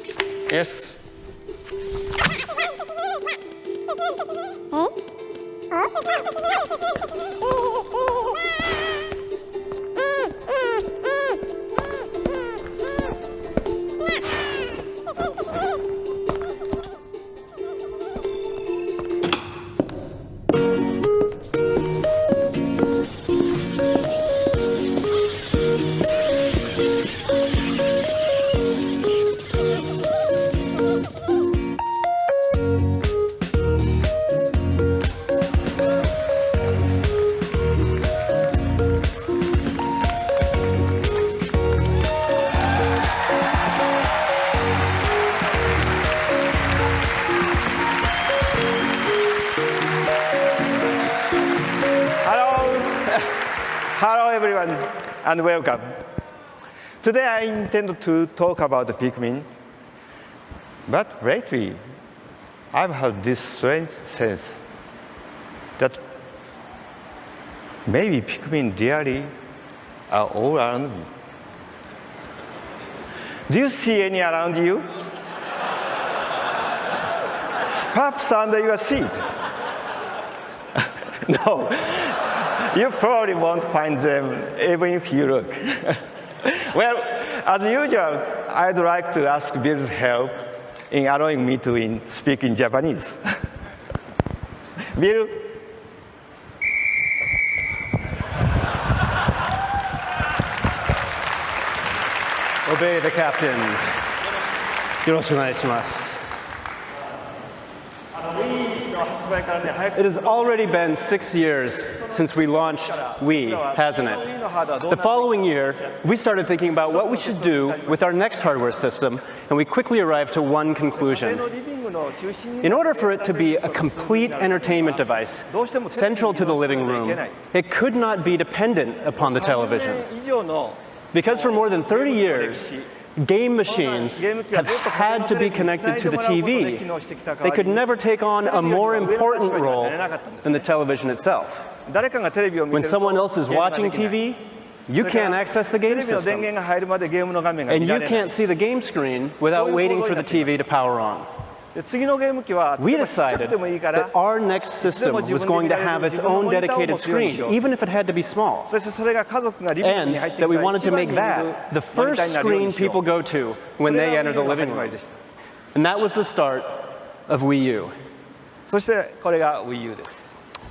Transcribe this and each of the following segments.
Yes. Hello everyone and welcome. Today I intend to talk about Pikmin, but lately I've had this strange sense that maybe Pikmin really are all around me. Do you see any around you? Perhaps under your seat? No. You probably won't find them even if you look. Well, as usual, I'd like to ask Bill's help in allowing me to speak in Japanese. Bill? Obey the captain. よろしくお願いします。It has already been 6 years since we launched Wii, hasn't it? The following year, we started thinking about what we should do with our next hardware system, and we quickly arrived to one conclusion. In order for it to be a complete entertainment device, central to the living room, it could not be dependent upon the television. Because for more than 30 years, game machines have had to be connected to the TV. They could never take on a more important role than the television itself. When someone else is watching TV, you can't access the game system. And you can't see the game screen without waiting for the TV to power on. We decided that our next system was going to have its own dedicated screen, even if it had to be small. And that we wanted to make that the first screen people go to when they enter the living room. And that was the start of Wii U. そしてこれが Wii U です。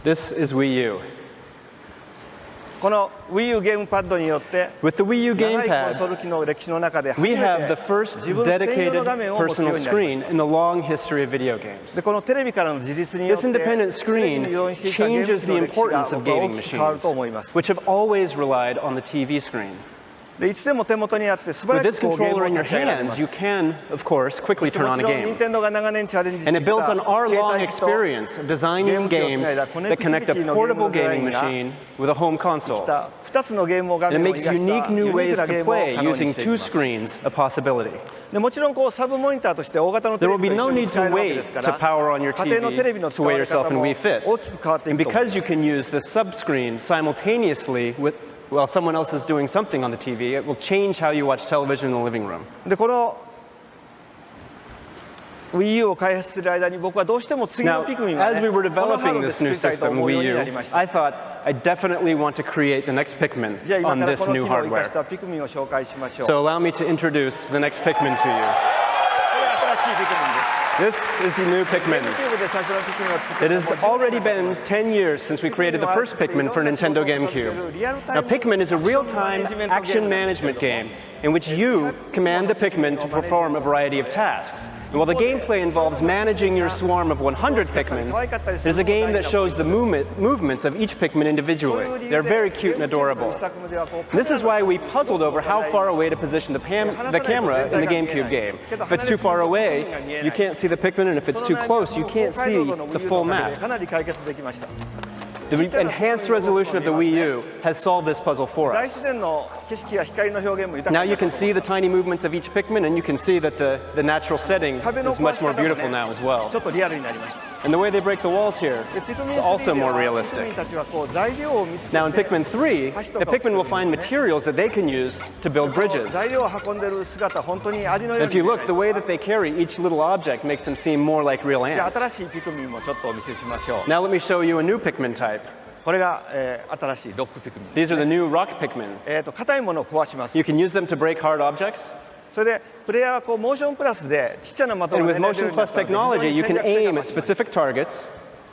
This is Wii U. この Wii U ゲームパッドによって With the Wii U 長いコ gamepad, ンソール機の歴史の中で初 we め have the て first 自分専用 dedicated の画面を持つよう personal になりま screen in the long history of video games. でこのテレビからの自立によっ This て independent テレビ screen に依存していたゲーム changes the の歴史が importance of 僕は大 gaming きく変わる machines, と思います。 which have always relied on the TV screen. でいつでも手元にあって素 With 早 this くこうゲーム controller を in your 立ち上げられま hands, す。 you can, of course, quickly もち turn ろ on ん a game. 任天堂が長年チャレンジして And き it builds た on our 携 long 帯機と experience of designing games that connect a portable gaming machine with a home console. 2つのゲームを画 And it 面を生 makes かした unique ユ new ニー ways クなゲ to ームを play 可能に using してい two ます。 screens a possibility. でもちろんこうサブモニターとして大型のテ There レ will ビ be と no 一緒に need 使え to るわけで wait すか to ら power on your 家庭のテレビの TV 使 to わ weigh れ yourself 方 in も Wii Fit. 大きく変わってい And くと思い because ま you す。 can use the subscreen simultaneously while someone else is doing something on the TV, it will change how you watch television in the living room. でこの Wii U を開発する間に僕はどうしても次 Now, のピクミンが as ね we were このハー developing ドで this 作 new りたいと system, 思うよう Wii にな U, りました。 I thought I definitely want to create the next Pikmin じゃあ今 on から this この new 機能を生かし hardware. たピクミンを紹介しましょう。 So allow me to introduce the next Pikmin to you. これ新しいピクミンです。 This is the new Pikmin. YouTube で最初のピクミンを作った It の has も already been 10 years since we created the first Pikmin for Nintendo GameCube. Now, Pikmin is a real-time action management game in which you command the Pikmin to perform a variety of tasks. And while the gameplay involves managing your swarm of 100 Pikmin, it is a game that shows the movements of each Pikmin individually. They're very cute and adorable. This is why we puzzled over how far away to position the camera in the GameCube game. If it's too far away, you can't see the Pikmin, and if it's too close, you can't see the full map. かなり解決できました。 The enhanced resolution of the Wii U has solved this puzzle for 大 us. 自然の景色や光の表現も豊か Now に you can see the tiny movements of each Pikmin, and you can see that the natural setting 壁の is 壊 much し方 more もね beautiful now as well. ちょっとリアルになりました。And the way they break the walls here でピクミン is 3 also で more はピク realistic. ミンたちはこう材料を見つけて Now in Pikmin 3, the Pikmin will find materials that they can use to build bridges. 材料を運んでる姿本当に味のよう If に you look, the way that they carry each little object makes them seem more like real で ants. 新しいピクミンもちょっとお見せしましょう Now let me show you a new Pikmin type. これが、新しいロックピクミン These are the new rock Pikmin. 硬いものを壊します You can use them to break hard objects. それでプレイヤーはこうモーションプラスでちっちゃな的を And 狙 with えるよう Motion にな Plus ったので technology, 非 you 常に can 戦略性 aim が at specific targets,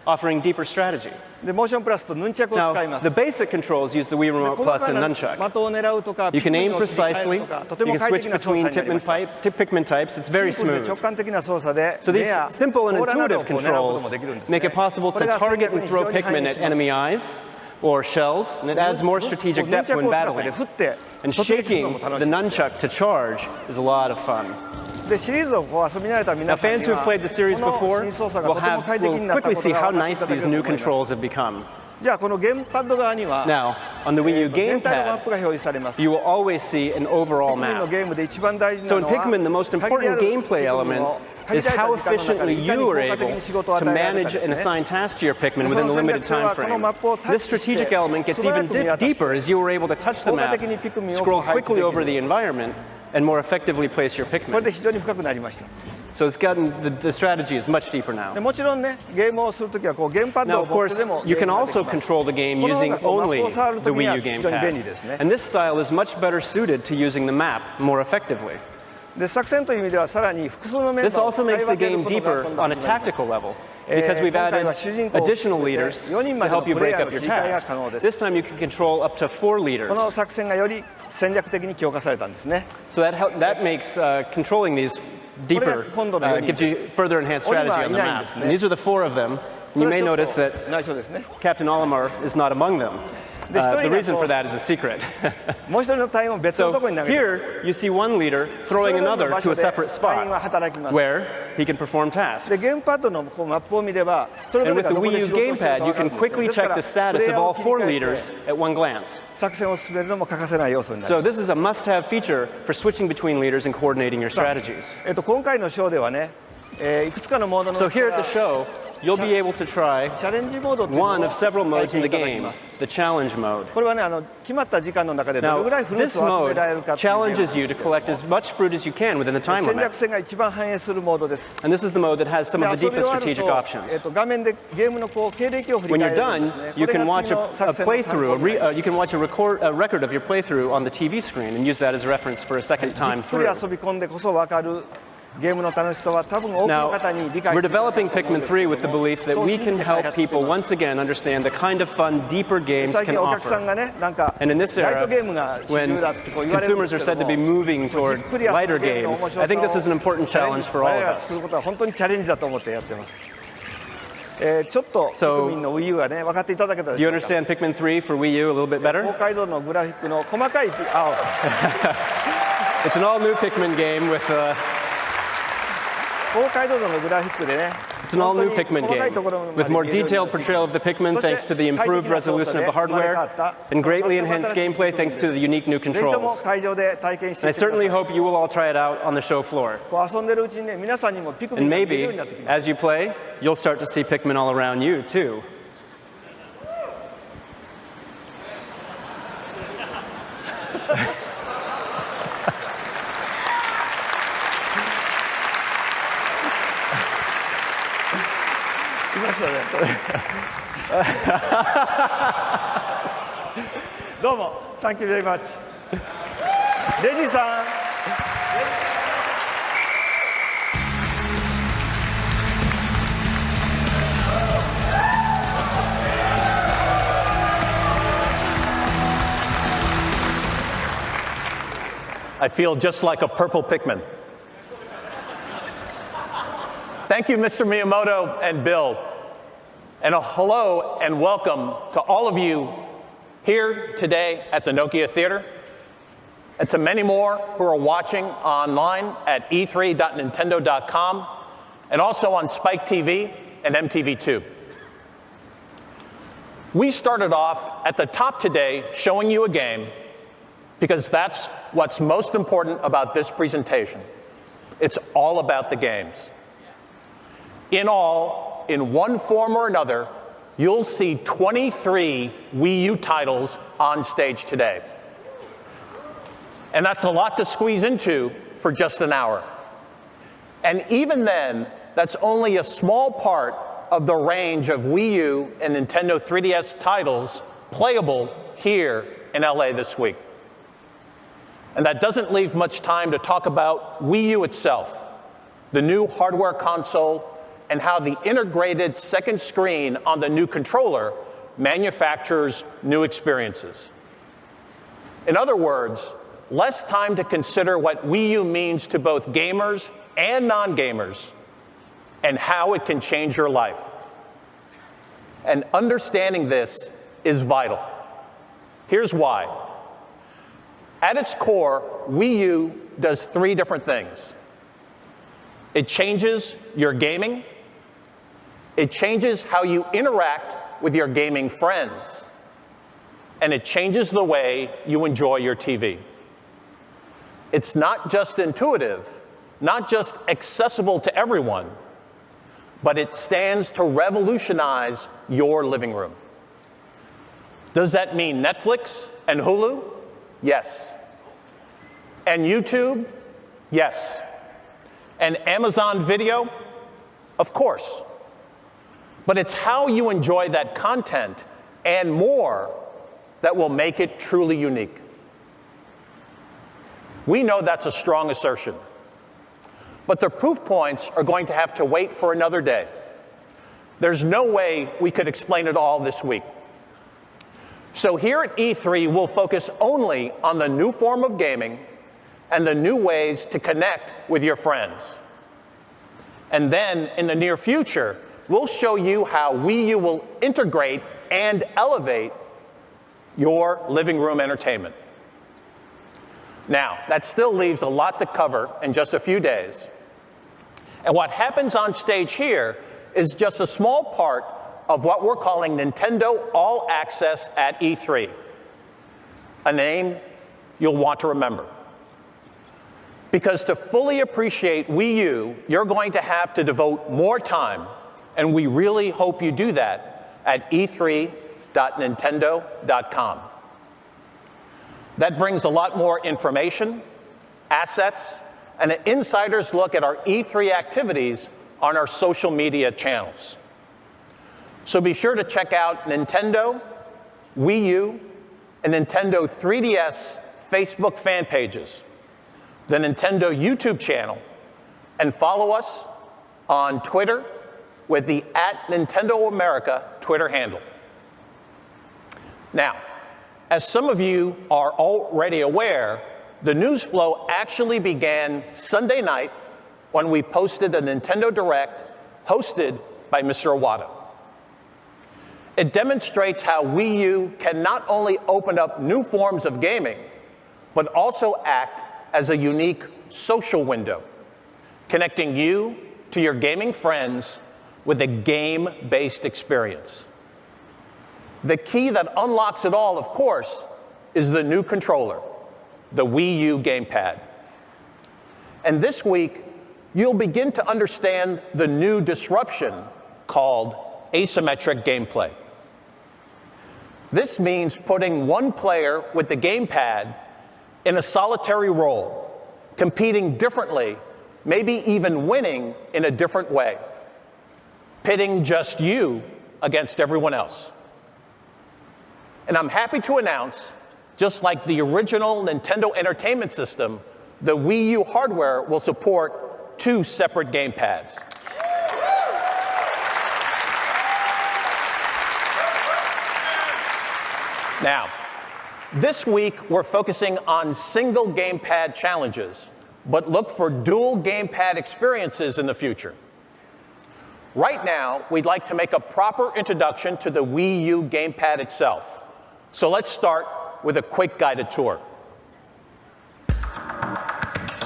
offering deeper strategy. でモーションプラスとヌンチャクを使い Now, ます the basic controls use the Wii Remote 細 Plus か and な Nunchuck. 的を狙うとか You ピク can ミ aim ンを切り替え precisely. るとかと You ても can 快 switch 適な操作に between なりました Pikmin types. It's very シンプルで smooth. 直感的な操作で So 目 these や simple and 甲羅など intuitive をこう狙うことも controls できるんです make ね it possible こ to れが戦 target 略 and に非 throw 常に反 Pikmin 映 at します enemy eyes or shells, and it adds more strategic ヌン depth チャク when を使ってで battling. 振って And 突撃するの shaking も楽 the しい nunchuck to charge is a lot of fun. でシリーズをこう遊び慣れた Now, 皆さん fans に who は have played the series この before 新操作 will がとても快適に will なった quickly こと see が how 分かってい nice ただけ these る new と思います controls have become. じゃあこのゲームパッド側には Now, on the Wii U 全体のマッ gamepad, プが表示されます you will always see an overall ピクミンの map. ゲームで一番大事 So な in のは Pikmin, the most 限りあ important るピクミン gameplay を element 限 is られた how 時間の中 efficiently でいかに you 効 are 果的 able に仕事を to 与えられる manage かで and すね assign tasks to your Pikmin で within そ the の戦 limited 略性 time はこの frame. マップをタッ This チして strategic element gets 素早 even く見渡して deeper as you were able to touch the 効果 map, 的にピクミンを scroll 配置で quickly き over る the environment, and more effectively place your これ Pikmin. で非常に深くなりました So it's gotten, the strategy is much deeper で now. もちろんねゲームをするときはこうゲームパッド Now, を of 持って course, でも you ゲー can ムができ also ます control the game この方 using がこうマッ only プを触る the ときに Wii は U 非常に便利 gamepad. ですね And this style is much better suited to using the map more effectively. で作戦という意味ではさらに複数のメン This バーを also 使い makes 分 the ける game ことが deeper 今度 on 始 a まります tactical level because we've 今回 added は主人公を additional 含めて leaders 4人 to までの help you プレイ break ヤー up の your 切り替えが tasks. 可能です This time you can control up to 4この leaders. 作戦がより戦略的に強化されたんですね So that makes controlling these deeper, gives you further enhanced strategy on the map. And these are the 4 of them. And you may notice that 内緒ですね Captain Olimar is not among them. The reason for that is a secret. もう一人の隊員を別のところに So 投げて here you see one leader throwing それぞれの another 場 to 所 a で separate 隊員は spot 働きます where he can perform tasks. でゲームパッドのこうマップを見ればそれぞ And れ with が the どこで Wii U 仕事をしているか gamepad, 分 you かる can んですよ quickly ですか check ら the プ status レイ of ヤーを all 切り 4 替え leaders て at one glance. 作戦を進めるのも欠かせない要素になり So ます this is a must-have feature for switching between leaders and coordinating your strategies. 今回のショーではねいくつかのモードの So 中 here か at ら the show, you'll be able to try チャレンジモードっていうのを one of several modes in the 体験いただき game, ます the challenge mode. これはね決まった時間の中でどれ Now, ぐらいフルー this ツを集め mode られるかっていうゲーム challenges you to collect as much fruit as you can within the time 戦 limit. 略性が一番反映するモードです And this is the mode that has some で of the 遊び deepest 終わる strategic options. と画面でゲームのこう経歴を振り When 返 you're るんです done, ね you これ can が watch 次 a の作戦の参考 playthrough, になります you can watch a record of your playthrough on the TV screen and use that as a reference for a second じ time っくり through. 遊び込んでこそ分かるゲームの楽しさは多分多くの Now, 方に理解 we're していただける developing と思うんです Pikmin けれ 3 with ど the も belief that そう we 信じ can て開 help 発してい people ます once again understand the kind of fun, deeper games 最 can 近お客さん offer. がねなんか And in this ライト era, ゲームが主 when 流だってこう言われるん consumers で are すけ said ど to be も moving じ toward っくり遊ぶ lighter ゲームの games, 面白 I think さ this is an を important チャレン challenge ジ for all 我 of 々が作る us. ことは本当にチャレンジだと思ってやってますちょっとピ So- クミンの Wii U がね分かっていただけたで Do し you ょうか understand Pikmin 3 for Wii U a little bit better? 高解像のグラフィックの細かい It's an all-new Pikmin game with 高解像度のグラフィックでね it's an all-new 本当に Pikmin 細かい game ところまで with more 見えるように detailed portrayal of the Pikmin そして thanks to the improved 快適な操作 resolution of で the 生まれ変わ hardware った and greatly 全く enhanced 新しい gameplay thanks to the unique new ぜひとも controls. 会場で体験して And I いってくださ certainly い hope you will all try it out on the show floor. こう遊んでるうちにね皆さんにもピクミ And ンが見えるよう maybe, になってきます as you play, you'll start to see Pikmin all around you, too.来ましたねどうもサンキューベリーマッチレジさん I feel just like a purple Pikmin. Thank you, Mr. Miyamoto and Bill. And a hello and welcome to all of you here today at the Nokia Theater, and to many more who are watching online at e3.nintendo.com, and also on Spike TV and MTV2. We started off at the top today showing you a game because that's what's most important about this presentation. It's all about the games. In all, in one form or another, you'll see 23 Wii U titles on stage today. And that's a lot to squeeze into for just an hour. And even then, that's only a small part of the range of Wii U and Nintendo 3DS titles playable here in LA this week. And that doesn't leave much time to talk about Wii U itself, the new hardware console, and how the integrated second screen on the new controller manufactures new experiences. In other words, less time to consider what Wii U means to both gamers and non-gamers, and how it can change your life. And understanding this is vital. Here's why. At its core, Wii U does three different things. It changes your gaming, it changes how you interact with your gaming friends, and it changes the way you enjoy your TV. It's not just intuitive, not just accessible to everyone, but it stands to revolutionize your living room. Does that mean Netflix and Hulu? Yes. And YouTube? Yes. And Amazon Video? Of course. But it's how you enjoy that content and more that will make it truly unique. We know that's a strong assertion. But the proof points are going to have to wait for another day. There's no way we could explain it all this week. So here at E3, we'll focus only on the new form of gaming and the new ways to connect with your friends. And then, in the near future, we'll show you how Wii U will integrate and elevate your living room entertainment. Now, that still leaves a lot to cover in just a few days. And what happens on stage here is just a small part of what we're calling Nintendo All Access at E3, a name you'll want to remember. Because to fully appreciate Wii U, you're going to have to devote more time, and we really hope you do that at e3.nintendo.com. That brings a lot more information, assets, and an insider's look at our E3 activities on our social media channels. So be sure to check out Nintendo, Wii U, and Nintendo 3DS Facebook fan pages, the Nintendo YouTube channel, and follow us on Twitter with the @NintendoAmerica Twitter handle. Now, as some of you are already aware, the news flow actually began Sunday night when we posted a Nintendo Direct hosted by Mr. Iwata. It demonstrates how Wii U can not only open up new forms of gaming, but also act as a unique social window, connecting you to your gaming friends with a game-based experience. The key that unlocks it all, of course, is the new controller, the Wii U gamepad. And this week, you'll begin to understand the new disruption called asymmetric gameplay. This means putting one player with the gamepad in a solitary role, competing differently, maybe even winning in a different way, pitting just you against everyone else. And I'm happy to announce, just like the original Nintendo Entertainment System, the Wii U hardware will support 2 separate gamepads. Now, this week we're focusing on single gamepad challenges, but look for dual gamepad experiences in the future. Right now, we'd like to make a proper introduction to the Wii U gamepad itself. So let's start with a quick guided tour.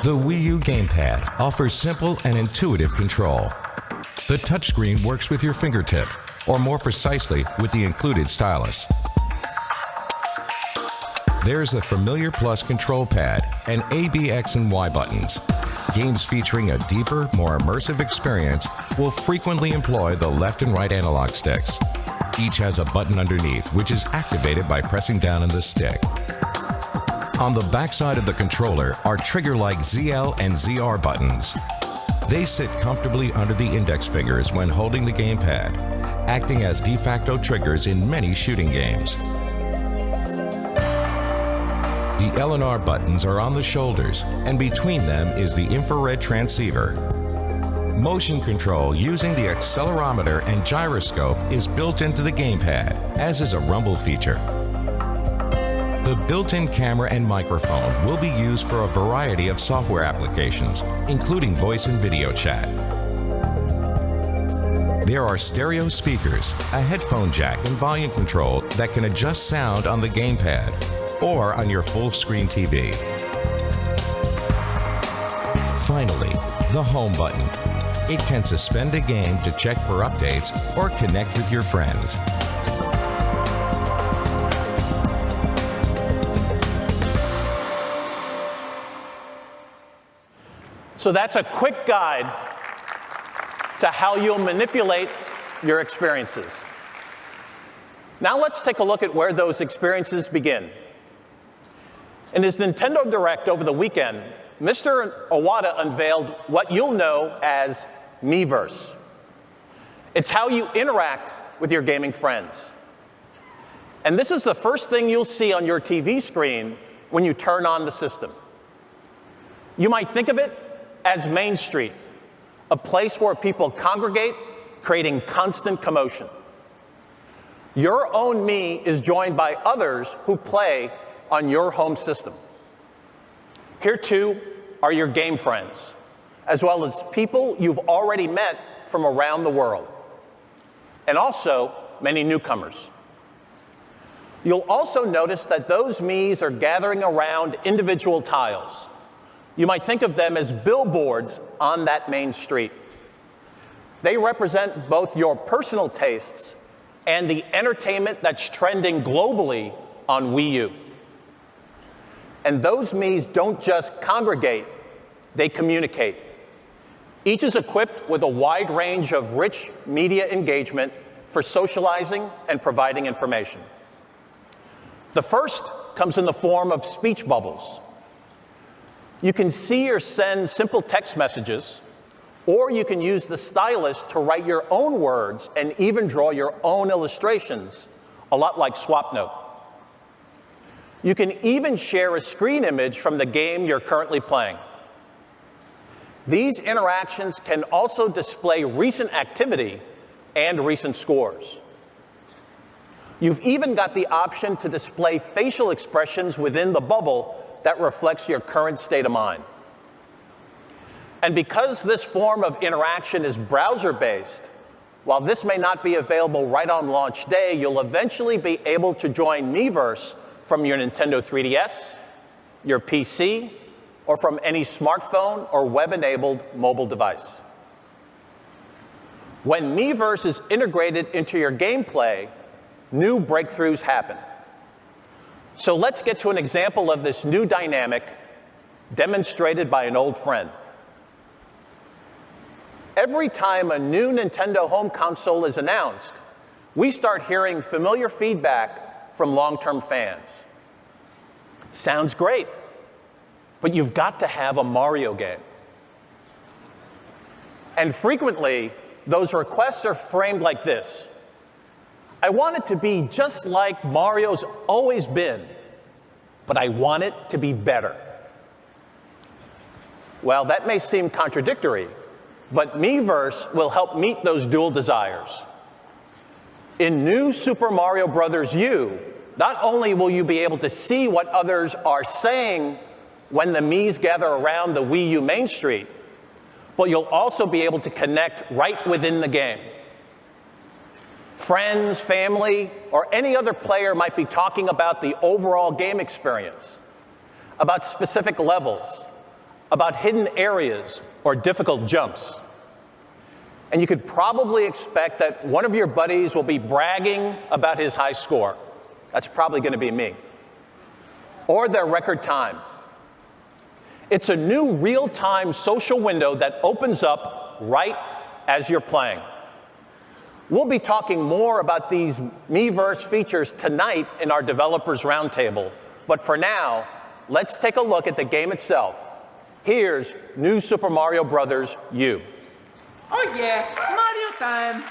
The Wii U gamepad offers simple and intuitive control. The touchscreen works with your fingertip, or more precisely, with the included stylus. There's the familiar Plus control pad and A, B, X, and Y buttons. Games featuring a deeper, more immersive experience will frequently employ the left and right analog sticks. Each has a button underneath, which is activated by pressing down on the stick. On the backside of the controller are trigger-like ZL and ZR buttons. They sit comfortably under the index fingers when holding the gamepad, acting as de facto triggers in many shooting games. The L and R buttons are on the shoulders, and between them is the infrared transceiver. Motion control using the accelerometer and gyroscope is built into the gamepad, as is a rumble feature. The built-in camera and microphone will be used for a variety of software applications, including voice and video chat. There are stereo speakers, a headphone jack and volume control that can adjust sound on the gamepad or on your full-screen TV. Finally, the home button. It can suspend a game to check for updates or connect with your friends. So that's a quick guide to how you'll manipulate your experiences. Now let's take a look at where those experiences begin. In his Nintendo Direct over the weekend, Mr. Iwata unveiled what you'll know as Miiverse. It's how you interact with your gaming friends. And this is the first thing you'll see on your TV screen when you turn on the system. You might think of it as Main Street, a place where people congregate, creating constant commotion. Your own Mii is joined by others who play on your home system. Here, too, are your game friends, as well as people you've already met from around the world, and also many newcomers. You'll also notice that those Miis are gathering around individual tiles. You might think of them as billboards on that main street. They represent both your personal tastes and the entertainment that's trending globally on Wii U. And those Miis don't just congregate, they communicate. Each is equipped with a wide range of rich media engagement for socializing and providing information. The first comes in the form of speech bubbles. You can see or send simple text messages, or you can use the stylus to write your own words and even draw your own illustrations, a lot like SwapNote. You can even share a screen image from the game you're currently playing. These interactions can also display recent activity and recent scores. You've even got the option to display facial expressions within the bubble that reflects your current state of mind. And because this form of interaction is browser-based, while this may not be available right on launch day, you'll eventually be able to join Miiverse from your Nintendo 3DS, your PC, or from any smartphone or web-enabled mobile device. When Miiverse is integrated into your gameplay, new breakthroughs happen. So let's get to an example of this new dynamic demonstrated by an old friend. Every time a new Nintendo home console is announced, we start hearing familiar feedback from long-term fans. Sounds great, but you've got to have a Mario game. And frequently, those requests are framed like this. I want it to be just like Mario's always been, but I want it to be better. Well, that may seem contradictory, but Miiverse will help meet those dual desires. In New Super Mario Bros. U, not only will you be able to see what others are saying when the Miis gather around the Wii U Main Street, but you'll also be able to connect right within the game. Friends, family, or any other player might be talking about the overall game experience, about specific levels, about hidden areas or difficult jumps. And you could probably expect that one of your buddies will be bragging about his high score. That's probably going to be me. Or their record time. It's a new real-time social window that opens up right as you're playing. We'll be talking more about these Miiverse features tonight in our Developers Roundtable, but for now, let's take a look at the game itself. Here's New Super Mario Bros. U. Oh yeah, Mario time!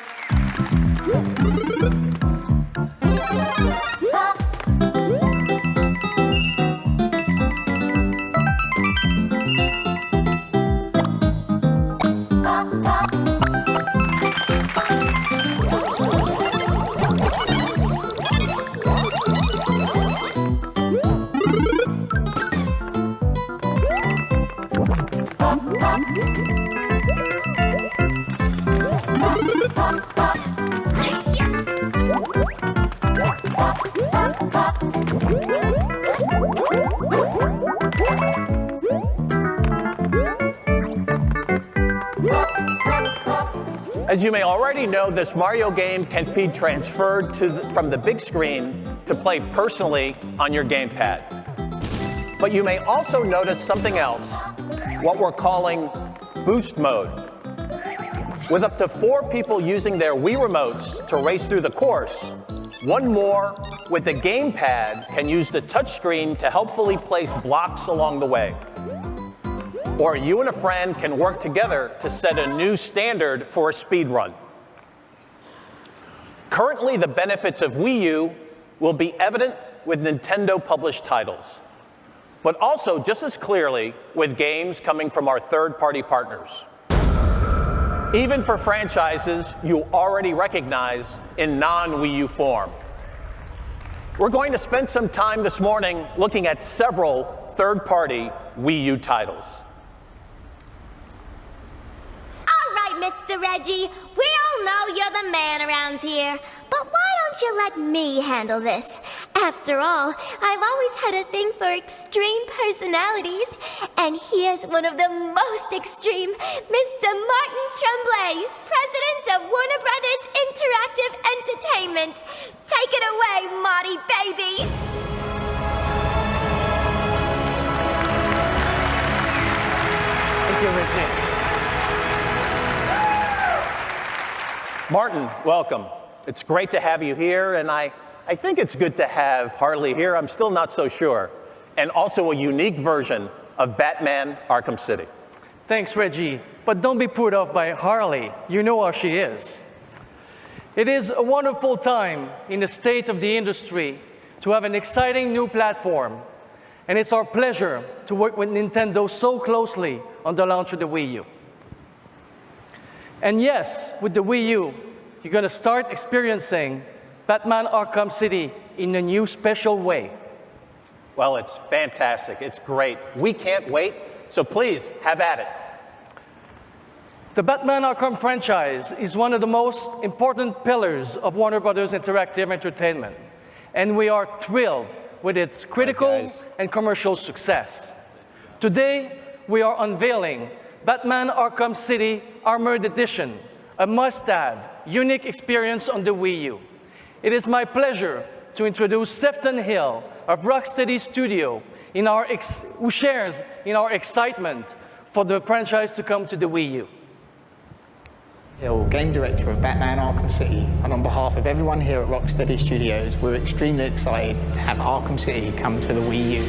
As you may already know, this Mario game can be transferred from the big screen to play personally on your gamepad. But you may also notice something else, what we're calling boost mode. With up to 4 people using their Wii remotes to race through the course, one more with the gamepad can use the touchscreen to helpfully place blocks along the way. Or you and a friend can work together to set a new standard for a speed run. Currently, the benefits of Wii U will be evident with Nintendo-published titles, but also just as clearly with games coming from our third-party partners. Even for franchises you already recognize in non-Wii U form. We're going to spend some time this morning looking at several third-party Wii U titles. Mr. Reggie, we all know you're the man around here, but why don't you let me handle this? After all, I've always had a thing for extreme personalities, and here's one of the most extreme, Mr. Martin Tremblay, president of Warner Brothers Interactive Entertainment. Take it away, Marty baby! Thank you, Reggie. Martin, welcome. It's great to have you here, and I think it's good to have Harley here. I'm still not so sure. And also a unique version of Batman Arkham City. Thanks, Reggie. But don't be put off by Harley. You know how she is. It is a wonderful time in the state of the industry to have an exciting new platform. And it's our pleasure to work with Nintendo so closely on the launch of the Wii U. And yes, with the Wii U, you're going to start experiencing Batman Arkham City in a new special way. Well, it's fantastic. It's great. We can't wait, so please, have at it. The Batman Arkham franchise is one of the most important pillars of Warner Brothers Interactive Entertainment, and we are thrilled with its critical and commercial success. Today, we are unveiling Batman Arkham City Armored Edition, a must-have, unique experience on the Wii U. It is my pleasure to introduce Sefton Hill of Rocksteady Studio, who shares in our excitement for the franchise to come to the Wii U. Hill, Game Director of Batman Arkham City, and on behalf of everyone here at Rocksteady Studios, we're extremely excited to have Arkham City come to the Wii U.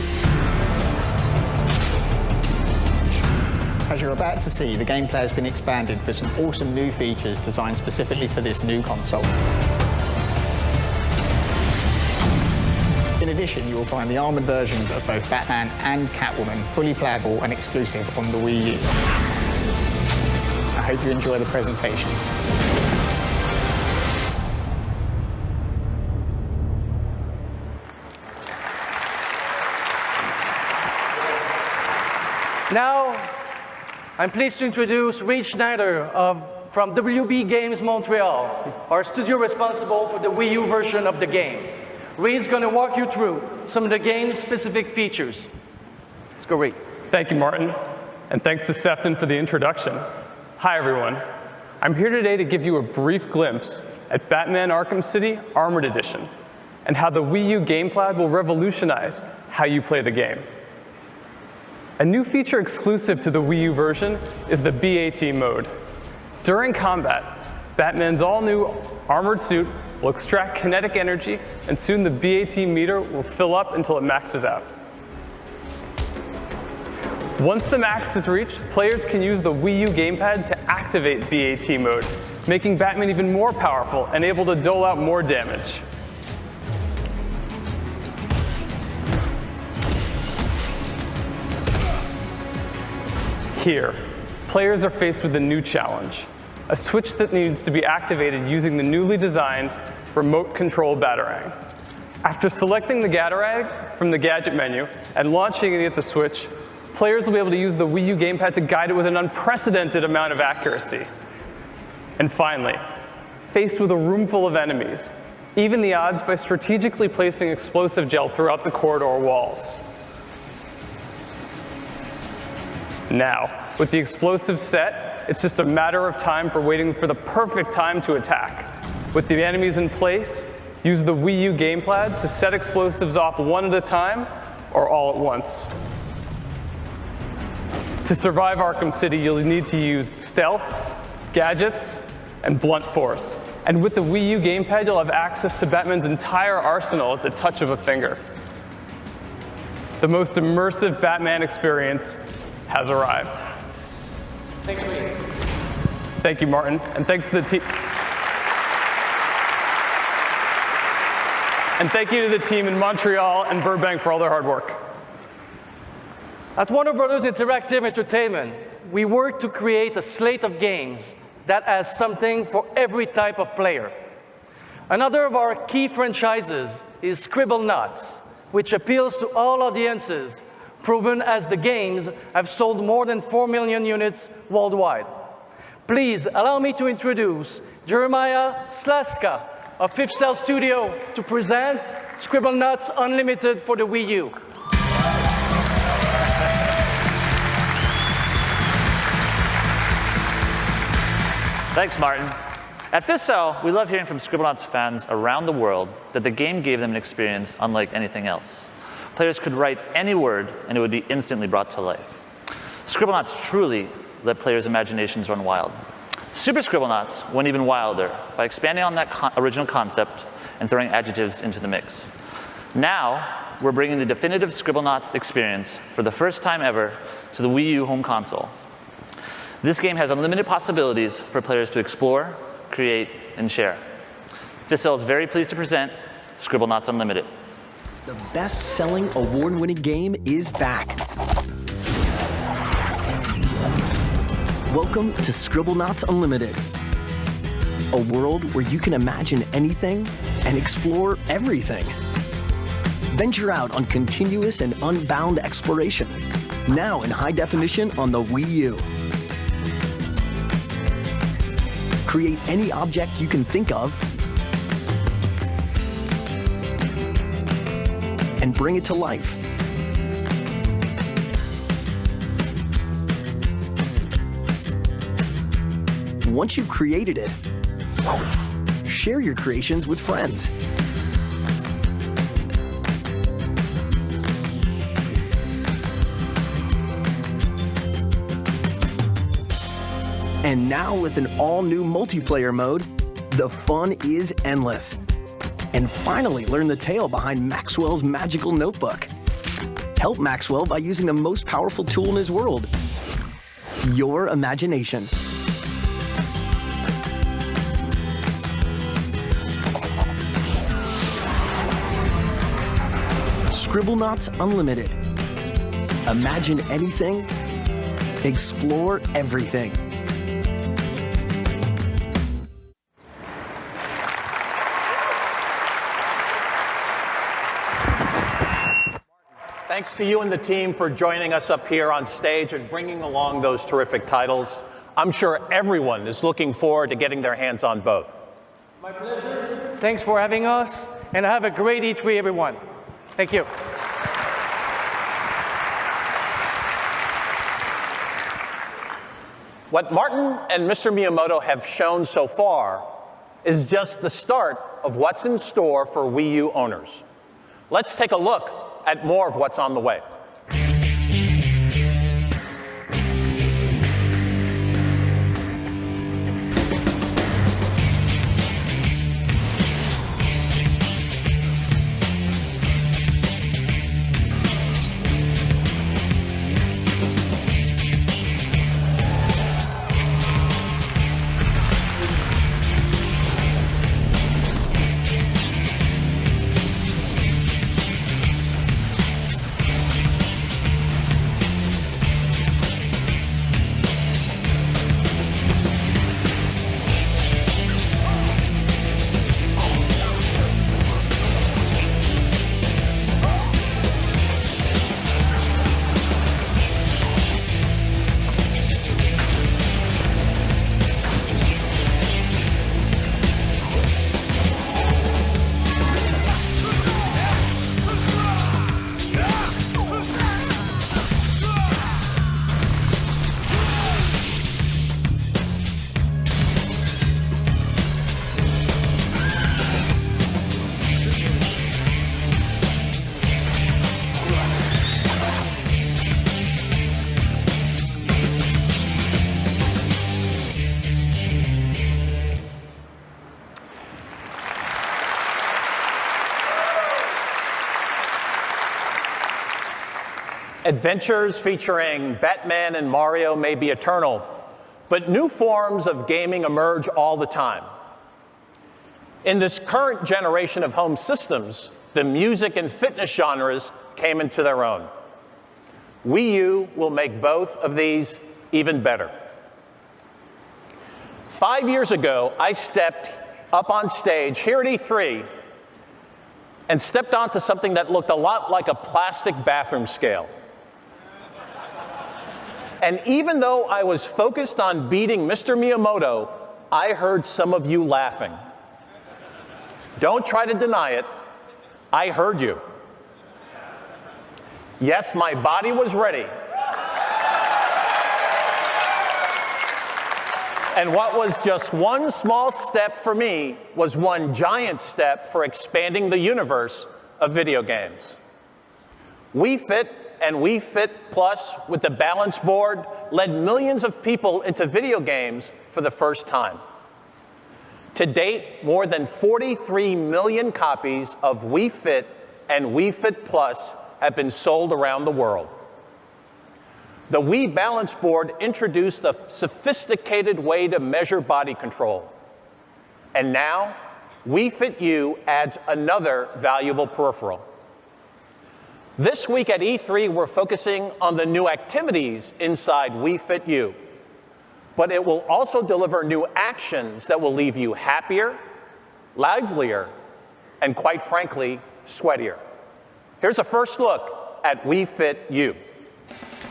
As you're about to see, the gameplay has been expanded with some awesome new features designed specifically for this new console. In addition, you will find the armoured versions of both Batman and Catwoman fully playable and exclusive on the Wii U. I hope you enjoy the presentation. Now, I'm pleased to introduce Reid Schneider from WB Games Montreal, our studio responsible for the Wii U version of the game. Reid's going to walk you through some of the game's specific features. Let's go, Reid. Thank you, Martin, and thanks to Sefton for the introduction. Hi, everyone. I'm here today to give you a brief glimpse at Batman Arkham City Armored Edition and how the Wii U gamepad will revolutionize how you play the game. A new feature exclusive to the Wii U version is the BAT mode. During combat, Batman's all-new armored suit will extract kinetic energy, and soon the BAT meter will fill up until it maxes out. Once the max is reached, players can use the Wii U gamepad to activate BAT mode, making Batman even more powerful and able to dole out more damage. Here, players are faced with a new challenge, a switch that needs to be activated using the newly designed remote control Batarang. After selecting the Batarang from the gadget menu and launching it at the switch, players will be able to use the Wii U gamepad to guide it with an unprecedented amount of accuracy. And finally, faced with a room full of enemies, even the odds by strategically placing explosive gel throughout the corridor walls. Now, with the explosive set, it's just a matter of time for waiting for the perfect time to attack. With the enemies in place, use the Wii U gamepad to set explosives off one at a time or all at once. To survive Arkham City, you'll need to use stealth, gadgets, and blunt force. And with the Wii U gamepad, you'll have access to Batman's entire arsenal at the touch of a finger. The most immersive Batman experience has arrived. Thanks, Wayne. Thank you, Martin, and thanks to the team. And thank you to the team in Montreal and Burbank for all their hard work. At Warner Bros. Interactive Entertainment, we work to create a slate of games that has something for every type of player. Another of our key franchises is Scribblenauts, which appeals to all audiences, proven as the games have sold more than 4 million units worldwide. Please allow me to introduce Jeremiah Slaska of Fifth Cell Studio to present Scribblenauts Unlimited for the Wii U. Thanks, Martin. At Fifth Cell, we love hearing from Scribblenauts fans around the world that the game gave them an experience unlike anything else. Players could write any word, and it would be instantly brought to life. Scribblenauts truly let players' imaginations run wild. Super Scribblenauts went even wilder by expanding on that original concept and throwing adjectives into the mix. Now, we're bringing the definitive Scribblenauts experience for the first time ever to the Wii U home console. This game has unlimited possibilities for players to explore, create, and share. Fifth Cell is very pleased to present Scribblenauts Unlimited. The best-selling, award-winning game is back. Welcome to Scribblenauts Unlimited, a world where you can imagine anything and explore everything. Venture out on continuous and unbound exploration, now in high definition on the Wii U. Create any object you can think of and bring it to life. Once you've created it, share your creations with friends. And now with an all-new multiplayer mode, the fun is endless. And finally learn the tale behind Maxwell's magical notebook. Help Maxwell by using the most powerful tool in his world, your imagination. Scribblenauts Unlimited. Imagine anything, explore everything. Thanks to you and the team for joining us up here on stage and bringing along those terrific titles. I'm sure everyone is looking forward to getting their hands on both. My pleasure. Thanks for having us, and have a great E3, everyone. Thank you. What Martin and Mr. Miyamoto have shown so far is just the start of what's in store for Wii U owners. Let's take a look at more of what's on the way. Adventures featuring Batman and Mario may be eternal, but new forms of gaming emerge all the time. In this current generation of home systems, the music and fitness genres came into their own. Wii U will make both of these even better. 5 years ago, I stepped up on stage here at E3 and stepped onto something that looked a lot like a plastic bathroom scale. And even though I was focused on beating Mr. Miyamoto, I heard some of you laughing. Don't try to deny it. I heard you. Yes, my body was ready. And what was just one small step for me was one giant step for expanding the universe of video games. Wii Fit and Wii Fit Plus with the balance board led millions of people into video games for the first time. To date, more than 43 million copies of Wii Fit and Wii Fit Plus have been sold around the world. The Wii Balance Board introduced a sophisticated way to measure body control. And now, Wii Fit U adds another valuable peripheral. This week at E3, we're focusing on the new activities inside Wii Fit U. But it will also deliver new actions that will leave you happier, livelier, and quite frankly, sweatier. Here's a first look at Wii Fit U.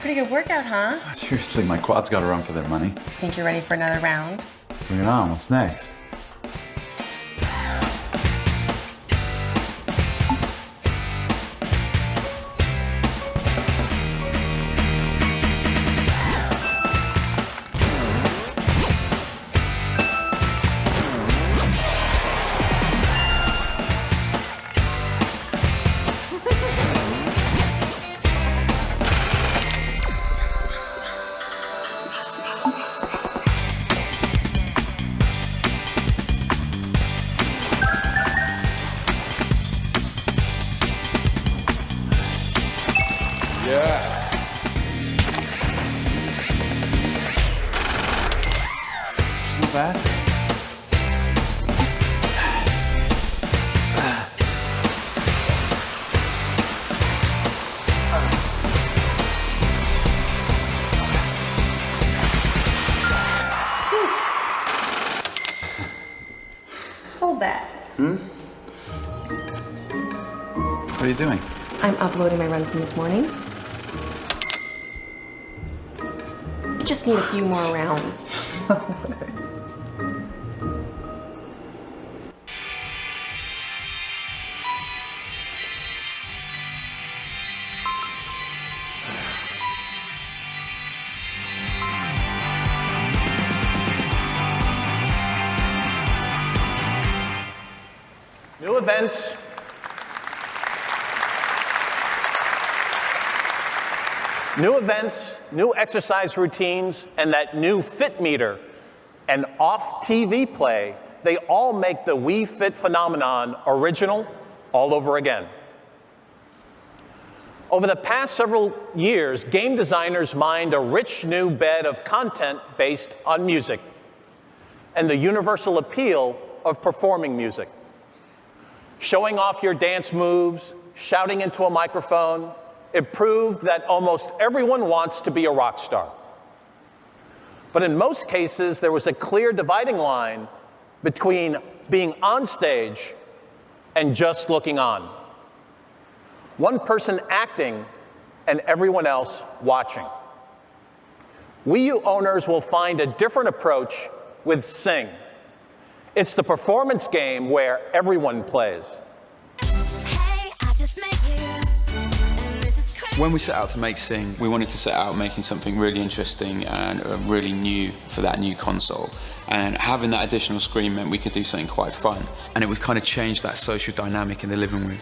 Pretty good workout, huh? Seriously, my quads gotta run for their money. Think you're ready for another round? Bring it on, what's next? Yes. It's not bad. Hold that. What are you doing? I'm uploading my run from this morning. Just need a few more rounds. New events. New events, new exercise routines, and that new fit meter and off TV play, they all make the Wii Fit phenomenon original all over again. Over the past several years, game designers mined a rich new bed of content based on music and the universal appeal of performing music. Showing off your dance moves, shouting into a microphone, it proved that almost everyone wants to be a rock star. But in most cases, there was a clear dividing line between being on stage and just looking on. One person acting and everyone else watching. Wii U owners will find a different approach with Sing. It's the performance game where everyone plays. When we set out to make Sing, we wanted to set out making something really interesting and really new for that new console. And having that additional screen meant we could do something quite fun. And it would kind of change that social dynamic in the living room.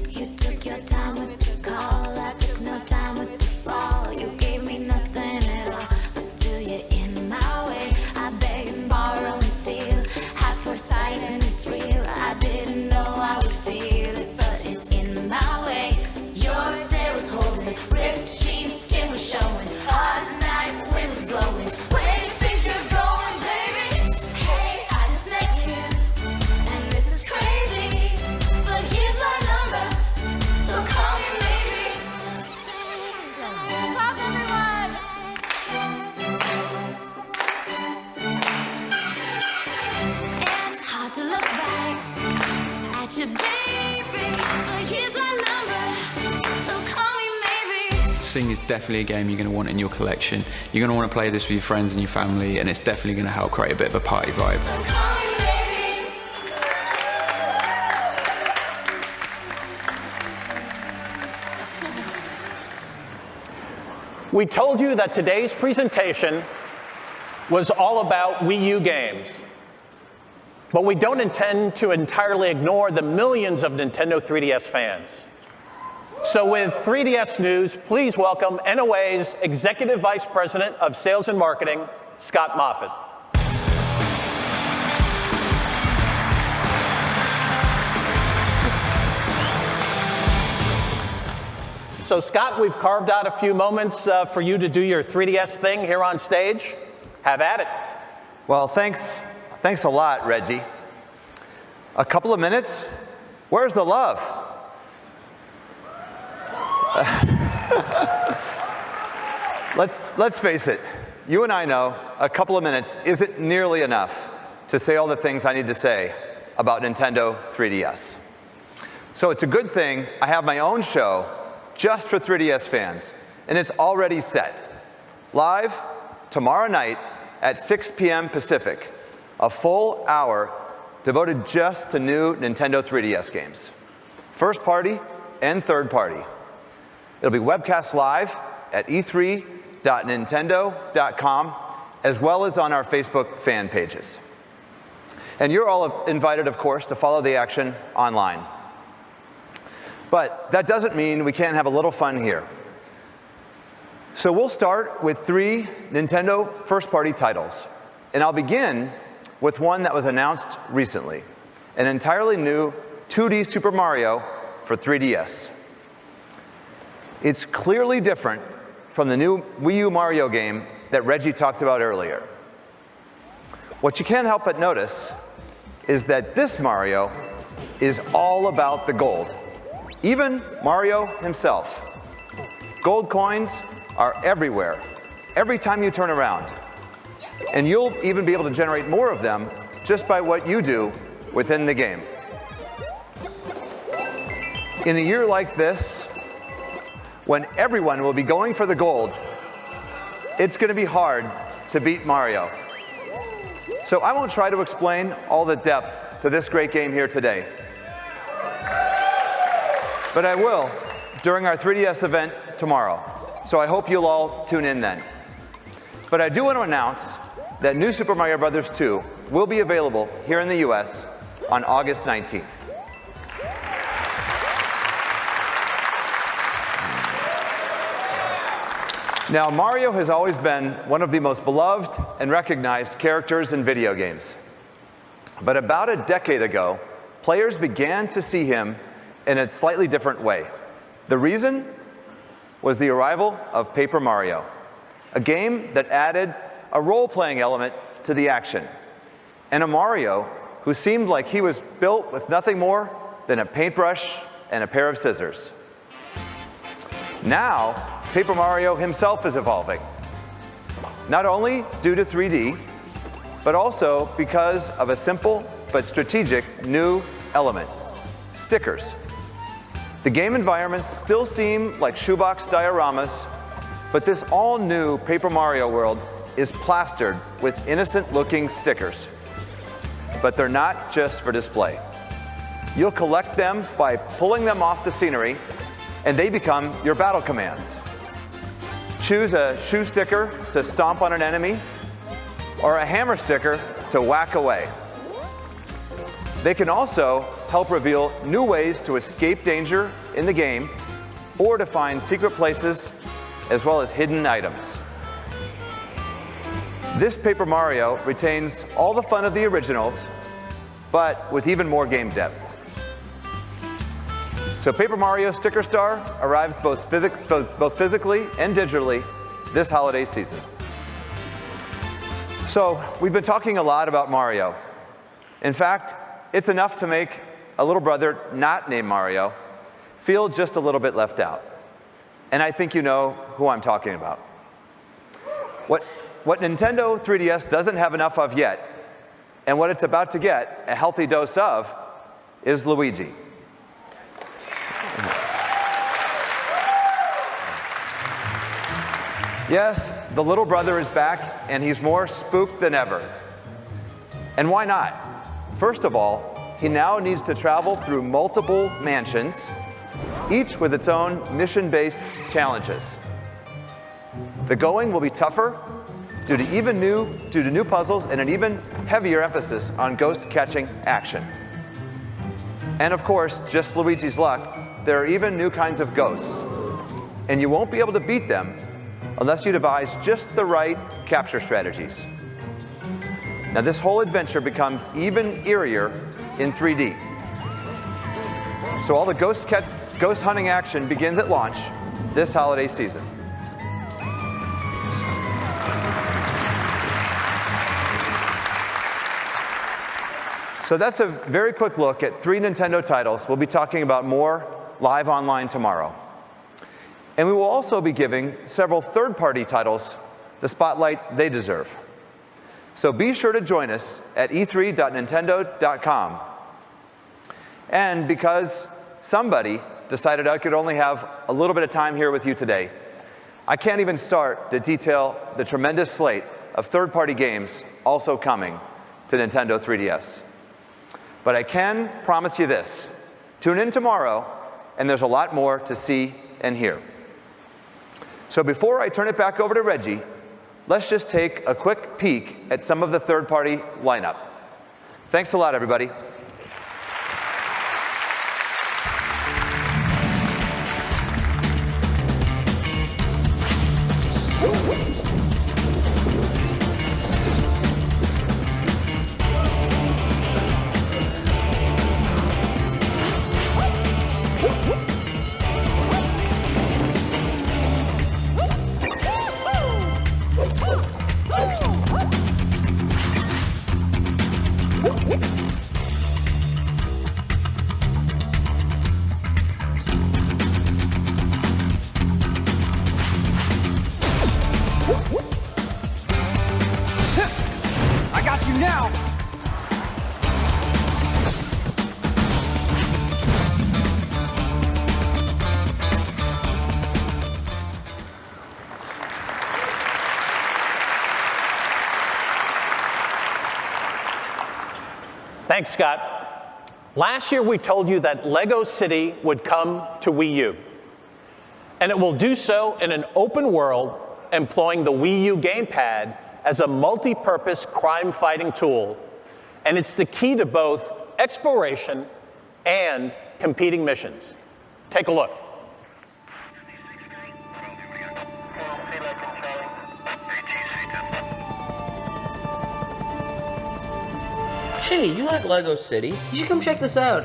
You took your time with the call, I took no time with the fall. You gave me nothing at all, but still you're in my way. I beg and borrow and steal, have foresight and it's real. I didn't know I would feel it, but it's in my way. Your stare was holding, ripped Racing is definitely a game you're going to want in your collection. You're going to want to play this with your friends and your family, and it's definitely going to help create a bit of a party vibe. We told you that today's presentation was all about Wii U games. But we don't intend to entirely ignore the millions of Nintendo 3DS fans. So with 3DS news, please welcome NOA's Executive Vice President of Sales and Marketing, Scott Moffat. So Scott, we've carved out a few moments for you to do your 3DS thing here on stage. Have at it. Well, thanks a lot, Reggie. A couple of minutes? Where's the love? Let's face it. You and I know a couple of minutes isn't nearly enough to say all the things I need to say about Nintendo 3DS. So it's a good thing I have my own show just for 3DS fans, and it's already set. Live tomorrow night at 6 p.m. Pacific, a full hour devoted just to new Nintendo 3DS games. First party and third party. It'll be webcast live at e3.nintendo.com, as well as on our Facebook fan pages. And you're all invited, of course, to follow the action online. But that doesn't mean we can't have a little fun here. So we'll start with 3 Nintendo first-party titles. And I'll begin with one that was announced recently, an entirely new 2D Super Mario for 3DS. It's clearly different from the new Wii U Mario game that Reggie talked about earlier. What you can't help but notice is that this Mario is all about the gold. Even Mario himself. Gold coins are everywhere, every time you turn around. And you'll even be able to generate more of them just by what you do within the game. In a year like this, when everyone will be going for the gold, it's going to be hard to beat Mario. So I won't try to explain all the depth to this great game here today. But I will during our 3DS event tomorrow. So I hope you'll all tune in then. But I do want to announce that New Super Mario Bros. 2 will be available here in the US on August 19th. Now, Mario has always been one of the most beloved and recognized characters in video games. But about a decade ago, players began to see him in a slightly different way. The reason was the arrival of Paper Mario, a game that added a role-playing element to the action, and a Mario who seemed like he was built with nothing more than a paintbrush and a pair of scissors. Now, Paper Mario himself is evolving, not only due to 3D, but also because of a simple but strategic new element: stickers. The game environments still seem like shoebox dioramas, but this all-new Paper Mario world is plastered with innocent-looking stickers. But they're not just for display. You'll collect them by pulling them off the scenery, and they become your battle commands. Choose a shoe sticker to stomp on an enemy, or a hammer sticker to whack away. They can also help reveal new ways to escape danger in the game, or to find secret places, as well as hidden items. This Paper Mario retains all the fun of the originals, but with even more game depth. So Paper Mario Sticker Star arrives both physically and digitally this holiday season. So we've been talking a lot about Mario. In fact, it's enough to make a little brother not named Mario feel just a little bit left out. And I think you know who I'm talking about. What Nintendo 3DS doesn't have enough of yet, and what it's about to get a healthy dose of, is Luigi. Yes, the little brother is back, and he's more spooked than ever. And why not? First of all, he now needs to travel through multiple mansions, each with its own mission-based challenges. The going will be tougher due to new puzzles and an even heavier emphasis on ghost-catching action. And of course, just Luigi's luck, there are even new kinds of ghosts. And you won't be able to beat them unless you devise just the right capture strategies. Now this whole adventure becomes even eerier in 3D. So all the ghost hunting action begins at launch this holiday season. So that's a very quick look at 3 Nintendo titles. We'll be talking about more live online tomorrow. And we will also be giving several third-party titles the spotlight they deserve. So be sure to join us at e3.nintendo.com. And because somebody decided I could only have a little bit of time here with you today, I can't even start to detail the tremendous slate of third-party games also coming to Nintendo 3DS. But I can promise you this. Tune in tomorrow, and there's a lot more to see and hear. So before I turn it back over to Reggie, let's just take a quick peek at some of the third-party lineup. Thanks a lot, everybody. I got you now! Thanks, Scott. Last year we told you that Lego City would come to Wii U. And it will do so in an open world employing the Wii U gamepad as a multi-purpose crime-fighting tool. And it's the key to both exploration and competing missions. Take a look. Hey, you like Lego City? You should come check this out.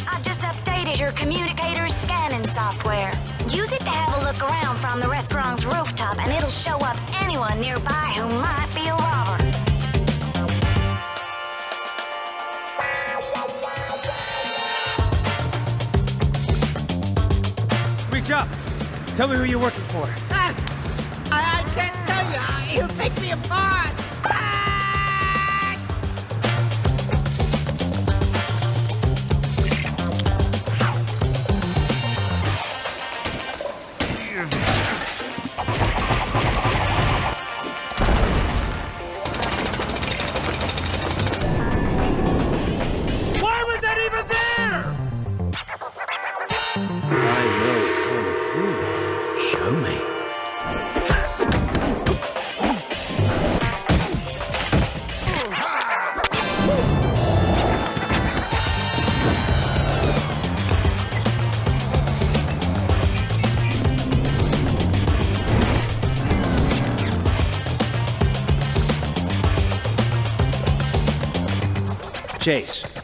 I've just updated your communicator's scanning software. Use it to have a look around from the restaurant's rooftop, and it'll show up anyone nearby who might be a robber. Reach up. Tell me who you're working for. I can't tell you. He'll take me apart. Why was that even there? I know Kung Fu. Show me.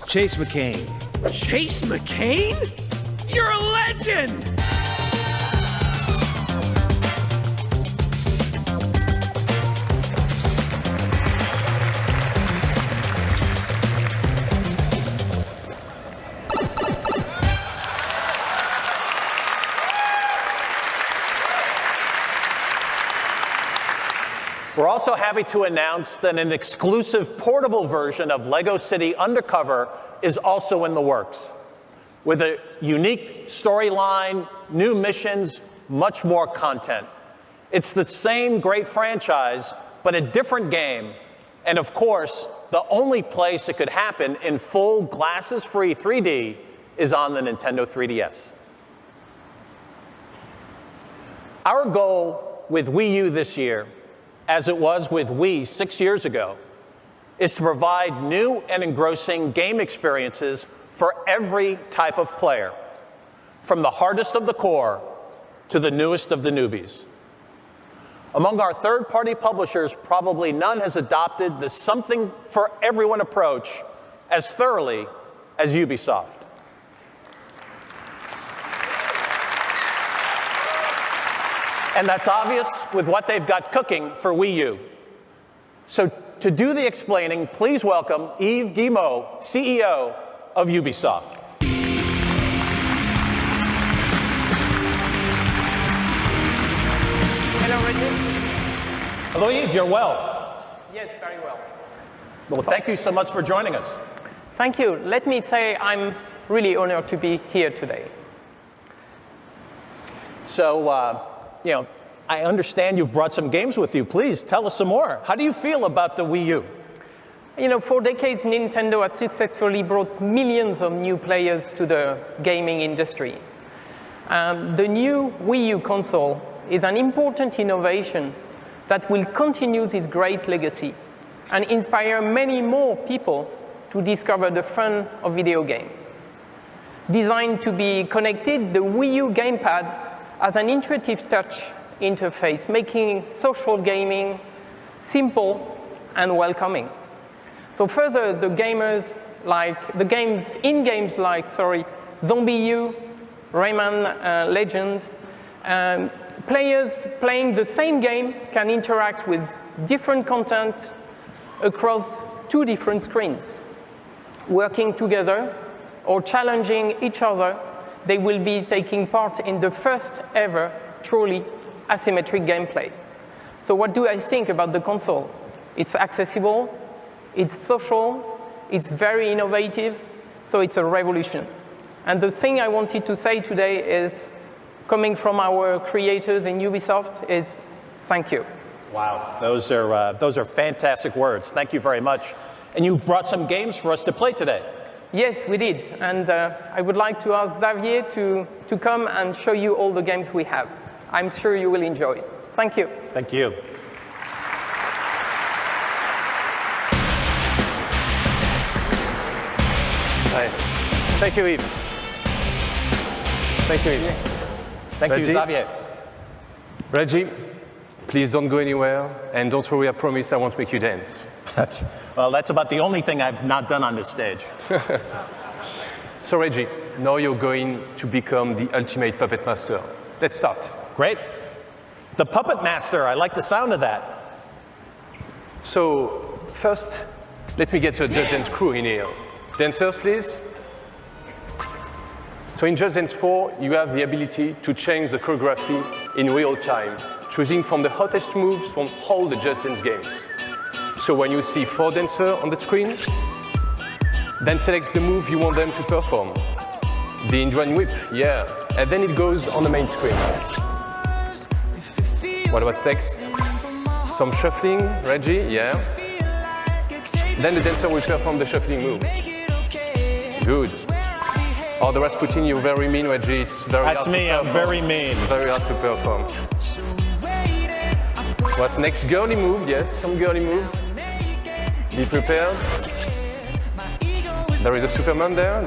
Chase McCain. Chase McCain? You're a legend! We're also happy to announce that an exclusive portable version of LEGO City Undercover is also in the works, with a unique storyline, new missions, much more content. It's the same great franchise, but a different game, and of course, the only place it could happen in full glasses-free 3D is on the Nintendo 3DS. Our goal with Wii U this year, as it was with Wii 6 years ago, is to provide new and engrossing game experiences for every type of player, from the hardest of the core to the newest of the newbies. Among our third-party publishers, probably none has adopted the something for everyone approach as thoroughly as Ubisoft. And that's obvious with what they've got cooking for Wii U. So to do the explaining, please welcome Yves Guillemot, CEO of Ubisoft. Hello, Reggie. Hello, Yves. You're well. Yes, very well. Well, thank you so much for joining us. Thank you. Let me say I'm really honored to be here today. So, I understand you've brought some games with you. Please tell us some more. How do you feel about the Wii U? For decades, Nintendo has successfully brought millions of new players to the gaming industry. The new Wii U console is an important innovation that will continue this great legacy and inspire many more people to discover the fun of video games. Designed to be connected, the Wii U gamepad has an intuitive touch interface, making social gaming simple and welcoming. So further, the games like ZOMBI U, Rayman Legend, players playing the same game can interact with different content across two different screens. Working together or challenging each other, they will be taking part in the first ever truly asymmetric gameplay. So what do I think about the console? It's accessible, it's social, it's very innovative, so it's a revolution. And the thing I wanted to say today is, coming from our creators in Ubisoft, is thank you. Wow, those are fantastic words. Thank you very much. And you've brought some games for us to play today. Yes, we did. And I would like to ask Xavier to come and show you all the games we have. I'm sure you will enjoy it. Thank you. Thank you. Hi. Thank you, Yves. Thank you, Yves. Thank you, Xavier. Reggie, please don't go anywhere, and don't worry, I promise I won't make you dance. Well, that's about the only thing I've not done on this stage. So, Reggie, now you're going to become the ultimate puppet master. Let's start. Great. The Puppet Master, I like the sound of that. So, first, let me get the Just Dance crew in here. Dancers, please. So in Just Dance 4, you have the ability to change the choreography in real time, choosing from the hottest moves from all the Just Dance games. So when you see 4 dancers on the screen, then select the move you want them to perform. The Indian whip, yeah. And then it goes on the main screen. What about text? Some shuffling, Reggie, yeah. Then the dancer will perform the shuffling move. Good. Oh, the Rasputin, you're very mean, Reggie. It's very hard to perform. That's me, I'm very mean. Very hard to perform. What next? Girly move, yes, some girly move. Be prepared. There is a Superman there.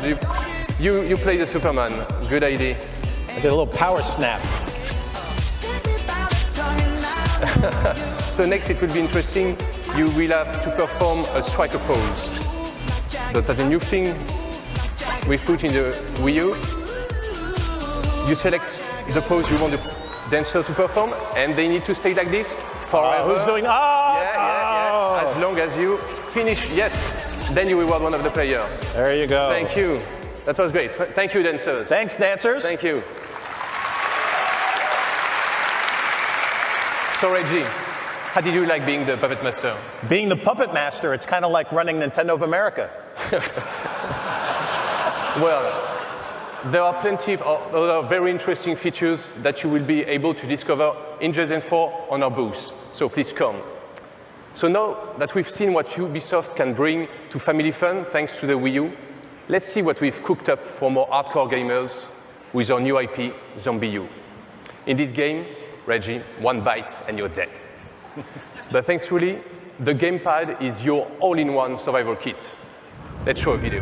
You play the Superman. Good idea. I did a little power snap. So next it will be interesting. You will have to perform a striker pose. That's a new thing we've put in the Wii U. You select the pose you want the dancer to perform, and they need to stay like this forever. Who's doing? Yeah. As long as you finish, yes. Then you reward one of the players. There you go. Thank you. That was great. Thank you, dancers. Thanks, dancers. Thank you. So, Reggie, How did you like being the puppet master? Being the puppet master, it's kind of like running Nintendo of America. Well, there are plenty of other very interesting features that you will be able to discover in J 4 on our booth. So please come. So now that we've seen what Ubisoft can bring to family fun thanks to the Wii U, let's see what we've cooked up for more hardcore gamers with our new IP, ZOMBI U. In this game, Reggie, one bite and you're dead. But thankfully, the gamepad is your all-in-one survival kit. Let's show a video.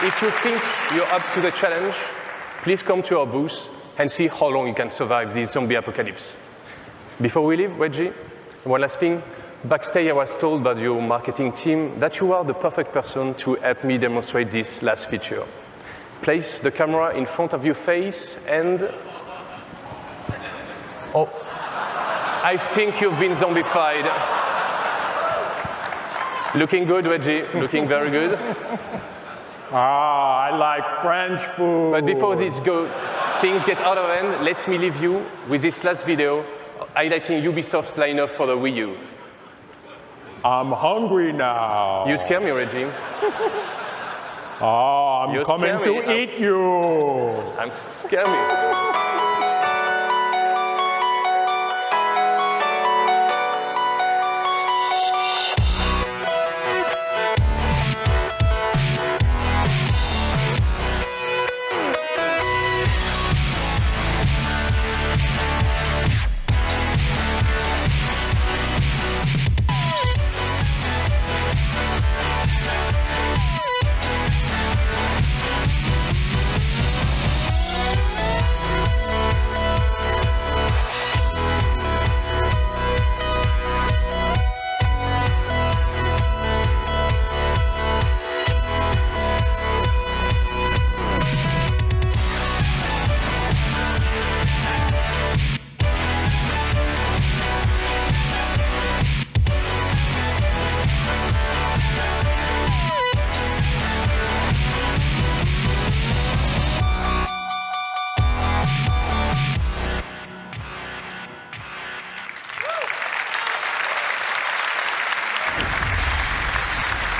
If you think you're up to the challenge, please come to our booth and see how long you can survive this zombie apocalypse. Before we leave, Reggie, one last thing. Backstage, I was told by your marketing team that you are the perfect person to help me demonstrate this last feature. Place the camera in front of your face and... Oh, I think you've been zombified. Looking good, Reggie, looking very good. Ah, I like French food. But before things get out of hand, let me leave you with this last video highlighting Ubisoft's lineup for the Wii U. I'm hungry now. You scare me, Reggie. Oh, I'm coming to eat you. I'm scare me.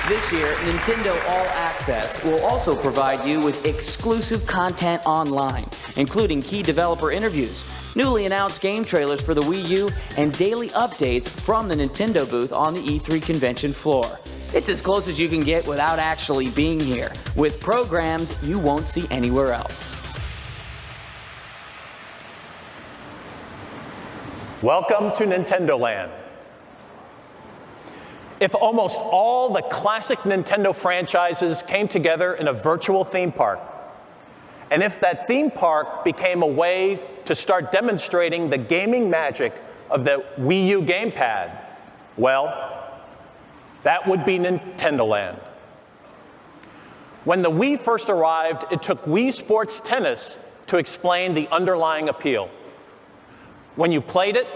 This year, Nintendo All Access will also provide you with exclusive content online, including key developer interviews, newly announced game trailers for the Wii U, and daily updates from the Nintendo booth on the E3 convention floor. It's as close as you can get without actually being here, with programs you won't see anywhere else. Welcome to Nintendo Land. If almost all the classic Nintendo franchises came together in a virtual theme park, and if that theme park became a way to start demonstrating the gaming magic of the Wii U gamepad, well, that would be Nintendo Land. When the Wii first arrived, it took Wii Sports Tennis to explain the underlying appeal. When you played it,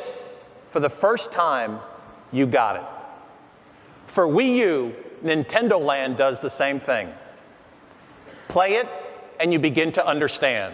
for the first time, you got it. For Wii U, Nintendo Land does the same thing. Play it, and you begin to understand.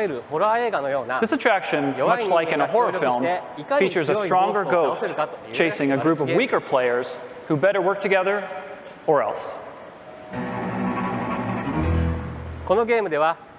わゆるホラー映画のような This attraction, 弱い much 人 like 間 in a が協 horror 力し film, ていかに features a 強い stronger モンスターを倒せ ghost るかという chasing a group of weaker players who better work together or else. このゲームでは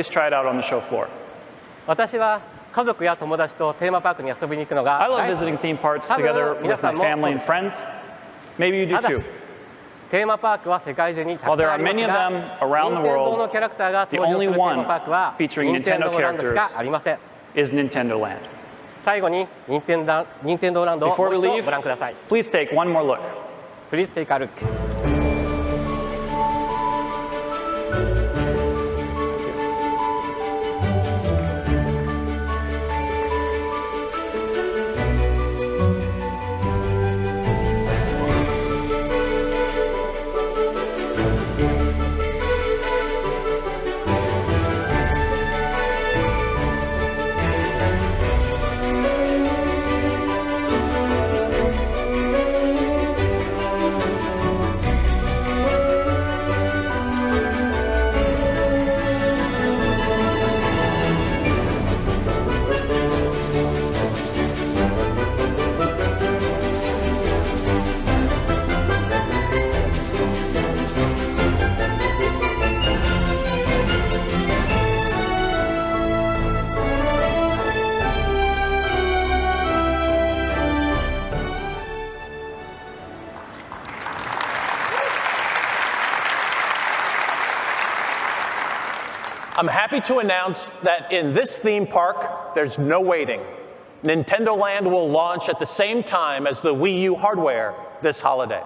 please try it out on the show floor. 私は家族や友達とテーマパークに遊びに行くのが I love 大好き visiting theme parks 多分 together 皆 with さ my んも family and friends. Maybe you do ただし too. テーマパークは世界中にた While く there さん are あります many of が them around the 任天堂 world, のキャラクターが the 登場す only るテーマ one パークは featuring 任天 Nintendo 堂ランドし characters かありません is Nintendo Land. 最後に任天堂ランドをも Before う we 一度 leave, ご覧ください please take one more look. Please take a look I'm happy to announce that in this theme park, there's no waiting. Nintendo Land will launch at the same time as the Wii U hardware this holiday.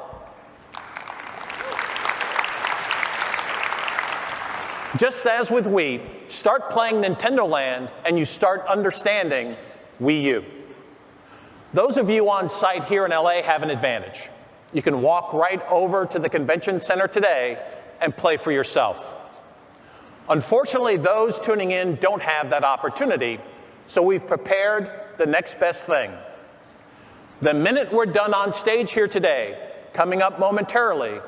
Just as with Wii, start playing Nintendo Land and you start understanding Wii U. Those of you on site here in LA have an advantage. You can walk right over to the convention center today and play for yourself. Unfortunately, those tuning in don't have that opportunity, so we've prepared the next best thing. The minute we're done on stage here today, coming up momentarily,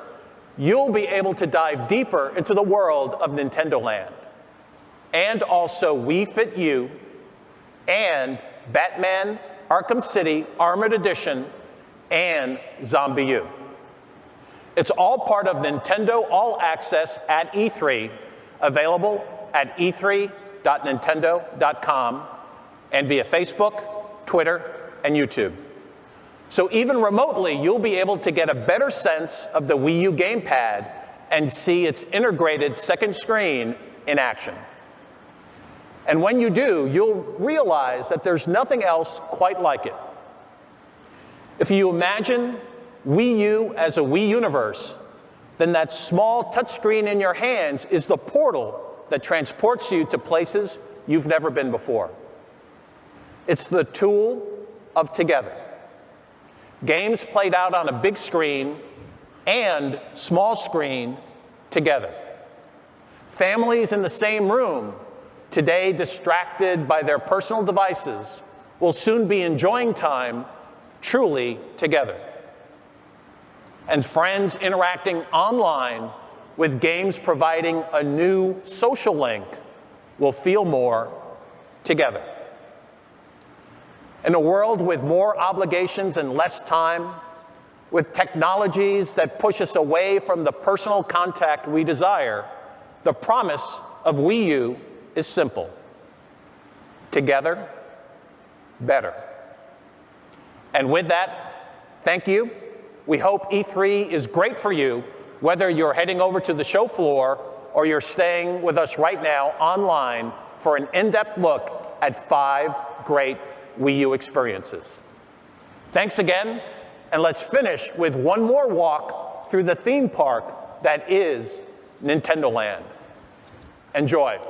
you'll be able to dive deeper into the world of Nintendo Land, and also Wii Fit U, and Batman Arkham City Armored Edition, and ZOMBI U. It's all part of Nintendo All Access at E3, available at e3.nintendo.com and via Facebook, Twitter, and YouTube. So even remotely, you'll be able to get a better sense of the Wii U gamepad and see its integrated second screen in action. And when you do, you'll realize that there's nothing else quite like it. If you imagine Wii U as a Wii universe, then that small touchscreen in your hands is the portal that transports you to places you've never been before. It's the tool of together. Games played out on a big screen and small screen together. Families in the same room, today distracted by their personal devices, will soon be enjoying time truly together. And friends interacting online with games providing a new social link will feel more together. In a world with more obligations and less time, with technologies that push us away from the personal contact we desire, the promise of Wii U is simple. Together, better. And with that, thank you. We hope E3 is great for you, whether you're heading over to the show floor or you're staying with us right now online for an in-depth look at 5 great Wii U experiences. Thanks again, and let's finish with one more walk through the theme park that is Nintendo Land. Enjoy.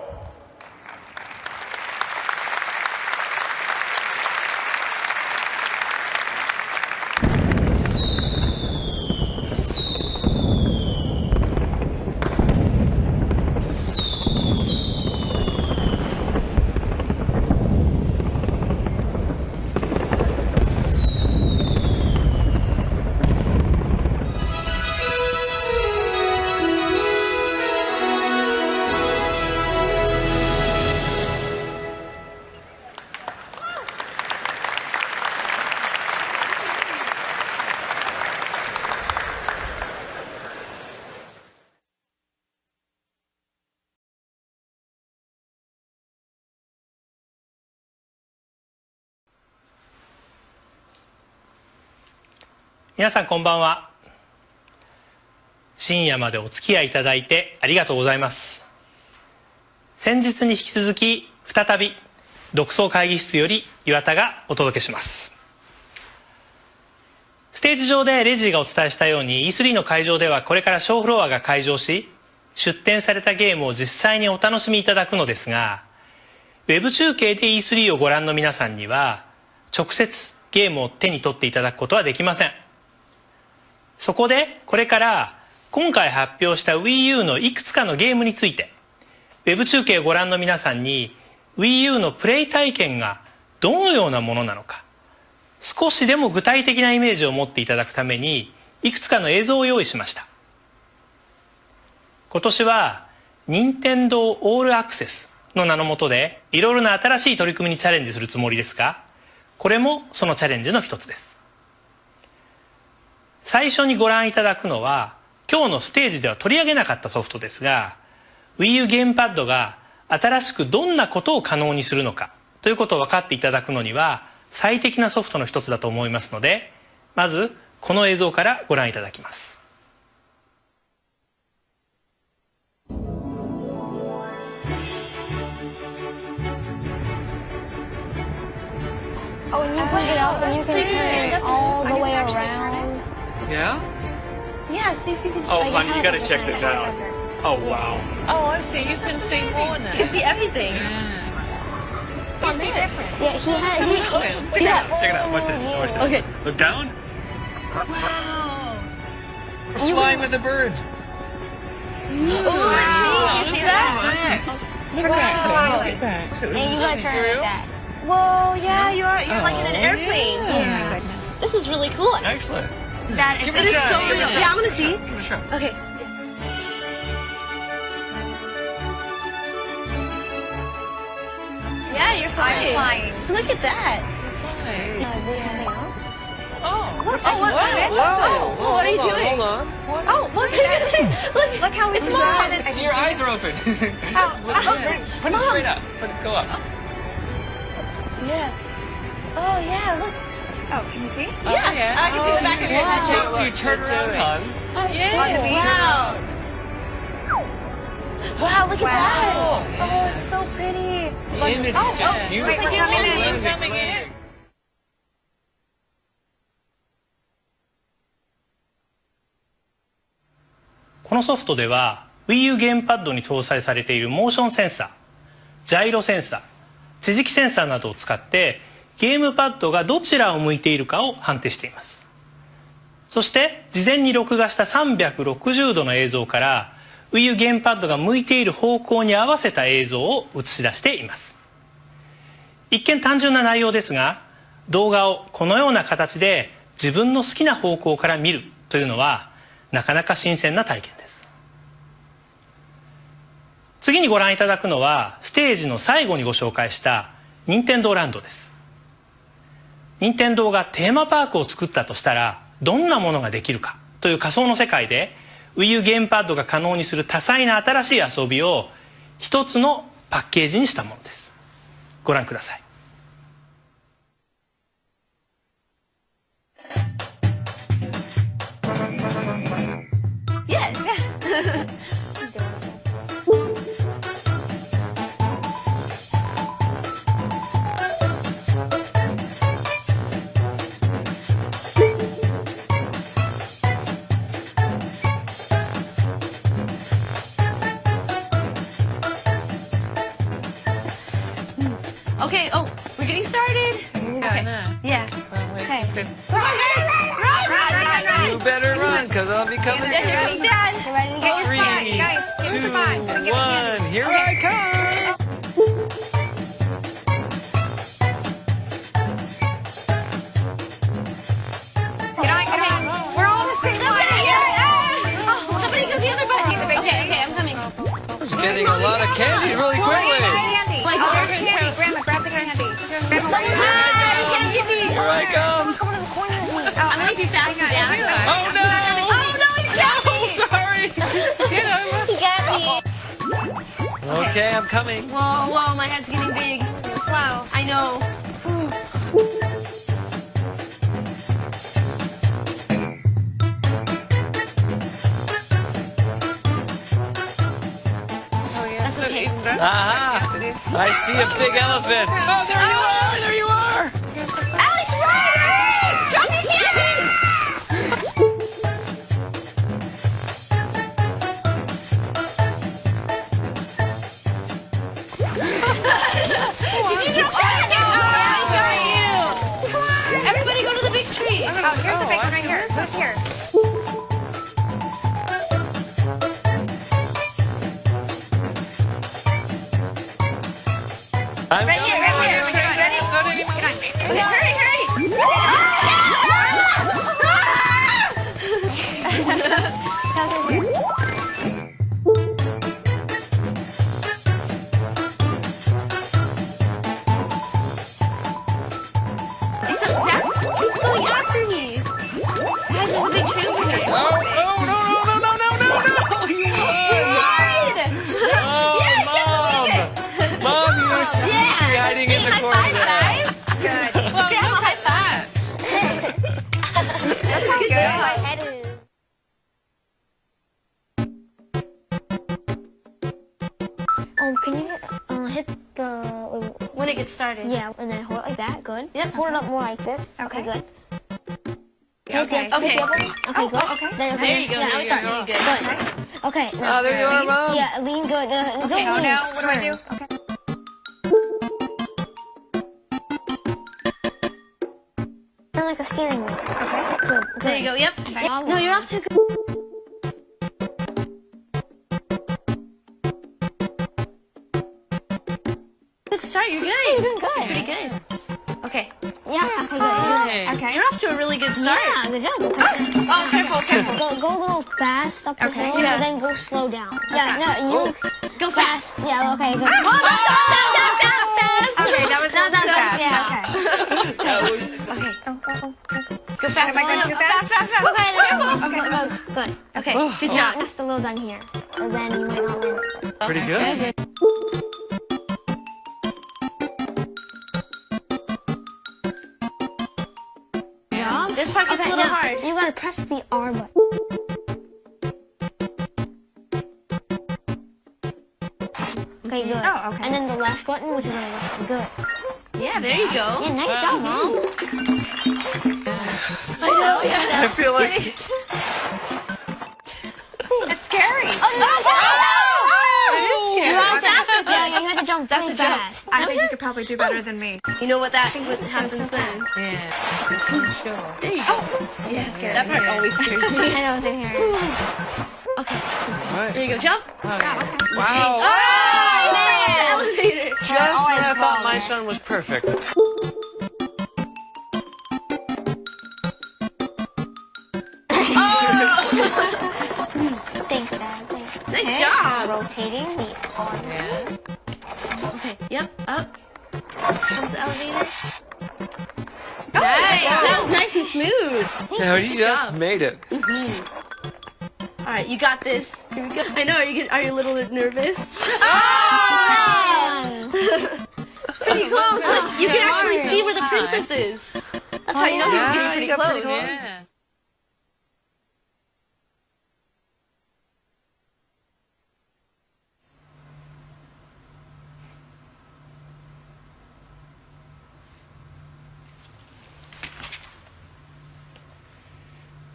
皆さんこんばんは。深夜までお付き合いいただいてありがとうございます。先日に引き続き再び独創会議室より岩田がお届けします。ステージ上でレジがお伝えしたように E3 の会場ではこれからショーフロアが開場し、出展されたゲームを実際にお楽しみいただくのですが、ウェブ中継で E3 をご覧の皆さんには直接ゲームを手に取っていただくことはできません。そこでこれから今回発表した Wii U のいくつかのゲームについて、ウェブ中継をご覧の皆さんに Wii U のプレイ体験がどのようなものなのか、少しでも具体的なイメージを持っていただくためにいくつかの映像を用意しました。今年は任天堂オールアクセスの名の下でいろいろな新しい取り組みにチャレンジするつもりですが、これもそのチャレンジの一つです。最初にご覧いただくのは今日のステージでは取り上げなかったソフトですが、 Wii U ゲームパッドが新しくどんなことを可能にするのかということを分かっていただくのには最適なソフトの一つだと思いますので、まずこの映像からご覧いただきます。Oh, and you pick it up and you can turn it all the way around. Yeah? Yeah, see if you can. Oh, honey, you gotta check this out. Oh, wow. Oh, I see. You can see more now. You can see everything. It's different. Yeah, he has. Check it out. Check it out. Watch this. Watch this. Okay. Look down. Wow. It's flying with the birds. Oh, you see that? Turn it. Yeah, you gotta turn it like that. Whoa, yeah, you're like in an airplane. Yeah. This is really cool. Excellent. That is. It is so real. Yeah, I want to see. Give it a shot. Okay. Yeah, you're flying. Look at that. Oh, What's what are you doing? Hold on. Oh, look how it's Mom. Your eyes are open. Put it straight up. Go up. Yeah. Oh, yeah, look. Oh, can you see? Yeah, I can see the back of your head. Wow. You turn around, hon. Wow. Wow, look at that. Oh, it's so pretty. The image is just beautiful. It's like you're coming in. このソフトでは Wii U ゲームパッドに搭載されているモーションセンサー、ジャイロセンサー、地磁気センサーなどを使ってゲームパッドがどちらを向いているかを判定しています。そして事前に録画した360度の映像から Wii U ゲームパッドが向いている方向に合わせた映像を映し出しています。一見単純な内容ですが、動画をこのような形で自分の好きな方向から見るというのはなかなか新鮮な体験です。次にご覧いただくのはステージの最後にご紹介した任天堂ランドです。任天堂がテーマパークを作ったとしたらどんなものができるかという仮想の世界で Wii U ゲームパッドが可能にする多彩な新しい遊びを一つのパッケージにしたものです。ご覧ください。Okay, oh, we're getting started? Okay. Yeah. Okay. Come on, guys! Run! You better run, because I'll be coming soon. Here comes Dad. Get your spot, guys. Get your spot. 3, 2, 1, here I come! Get on. We're all on the same line. Somebody go the other button. Okay, I'm coming. It's getting a lot of candies really quickly. Like, oh, There's candy. Grandma, grab the candy. Grandma, you can't get me. Here I come. come to the corner with me. I'm going to do fast and down. Oh no! Oh, no, he got me. Sorry. He got me. Okay, I'm coming. Whoa, my head's getting big. Slow. I know. That's okay. Aha! I see a big elephant. Oh, there you are! There you are! Alex, run! Drop your candies! Did you drop your candies? Oh, everybody go to the big tree. Oh, here's the big one right here. Move here. I'm Right here, right here. Ready? Okay, hurry! It's going after me. Guys, there's a big tree over here. Oh, no! You won! Oh, Mom, you're secretly hiding in the corner High there. five, guys. Good. Well, Grandma, high five. That's how good my head is. Can you hit the... When it gets started. Yeah, and then hold it like that. Good. Yep. Hold it up more like this. Okay, good. Okay. Okay, good. There you go. Yeah, now we start. Good. Good. Okay. Now, there you are, Mom. Yeah, lean good. Okay, Don't now lean. what do I do? Okay. Turn like a steering wheel. Okay. Good. There you go. Yep. No, you're off too good. Good start. You're good. You're doing good. You're pretty good. Okay. Yeah, okay, good. Okay. You're off to a really good start. Yeah, good job. Oh, careful, careful. Go a little fast up the hill, yeah. but then go slow down. Yeah, no, you Go fast. Yeah, okay, good. Oh, not fast. Okay, that was not that fast. Yeah. Okay. Okay. Go fast. Am I going too fast? Fast. Okay, good. Okay, good job. Next a little down here, or then you might not learn it. Pretty good. Yeah. This part gets a little hard. You gotta press the R button. Okay, good. Oh, okay. And then the left button, which is on the left. Good. Yeah, there you go. Yeah, nice job, Mom. I know. Yeah. I feel like... It's scary. Oh, no! It is scary. You ran faster there. You had to jump That's really a jump. fast. I think you could probably do better than me. You know what what happens then? Yeah, I'm sure. There you go. Yes, that part always scares me. I know, same here. Okay. There you go. Jump. Okay. Wow. Oh, man. Elevator. Just when I thought my son was perfect. Thanks, Dad. Thanks. Nice job. Rotating the arm. Yeah. Okay. Yep. Up. Comes the elevator. Nice. That was nice and smooth. Yeah, you just made it. All right, you got this. Here we go. I know. Are you a little bit nervous? Pretty close. Look, you can actually see where the princess is. That's how you know he's getting pretty close. Yeah.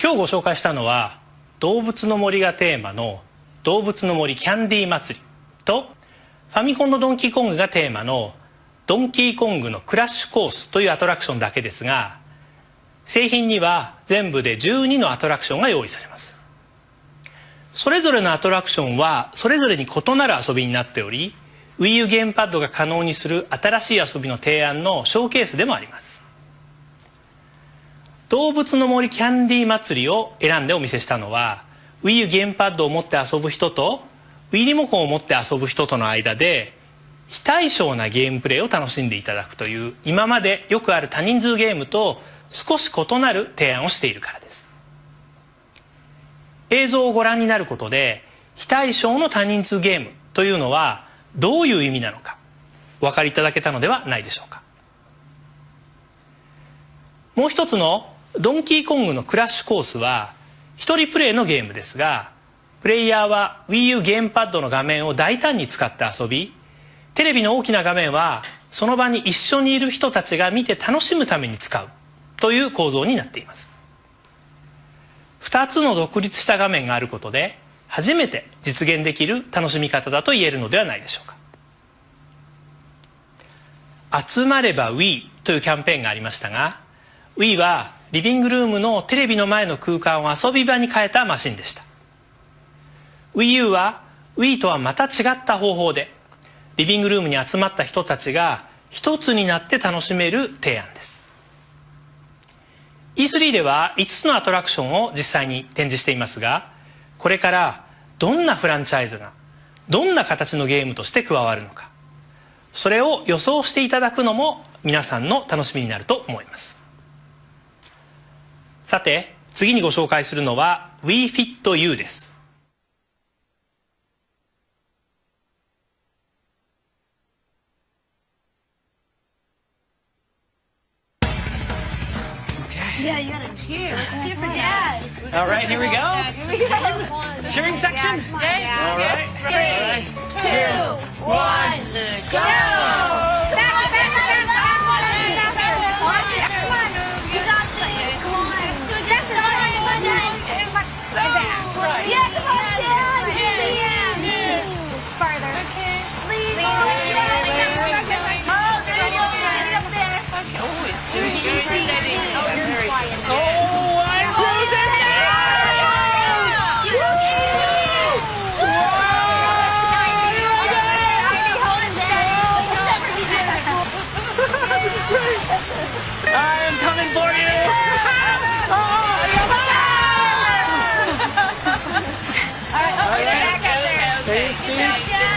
今日ご紹介したのは動物の森がテーマの動物の森キャンディー祭りとファミコンのドンキーコングがテーマのドンキーコングのクラッシュコースというアトラクションだけですが、製品には全部で12のアトラクションが用意されます。それぞれのアトラクションはそれぞれに異なる遊びになっており、 Wii U ゲームパッドが可能にする新しい遊びの提案のショーケースでもあります。動物の森キャンディー祭りを選んでお見せしたのは Wii U ゲームパッドを持って遊ぶ人と Wii リモコンを持って遊ぶ人との間で非対称なゲームプレイを楽しんでいただくという今までよくある多人数ゲームと少し異なる提案をしているからです。映像をご覧になることで非対称の多人数ゲームというのはどういう意味なのかお分かりいただけたのではないでしょうか。もう一つのドンキーコングのクラッシュコースは一人プレイのゲームですが、プレイヤーは Wii U ゲームパッドの画面を大胆に使って遊び、テレビの大きな画面はその場に一緒にいる人たちが見て楽しむために使うという構造になっています。2つの独立した画面があることで初めて実現できる楽しみ方だと言えるのではないでしょうか。集まれば Wii というキャンペーンがありましたが、 Wii はリビングルームのテレビの前の空間を遊び場に変えたマシンでした。 Wii U は Wii とはまた違った方法でリビングルームに集まった人たちが一つになって楽しめる提案です。 E3 では5つのアトラクションを実際に展示していますが、これからどんなフランチャイズがどんな形のゲームとして加わるのか、それを予想していただくのも皆さんの楽しみになると思います。さて次にご紹介するのは Wii Fit U です。Yeah, you gotta cheer. Let's cheer for Dad. All right, here we go. Cheering section. Yeah. All right. 3, 2, go!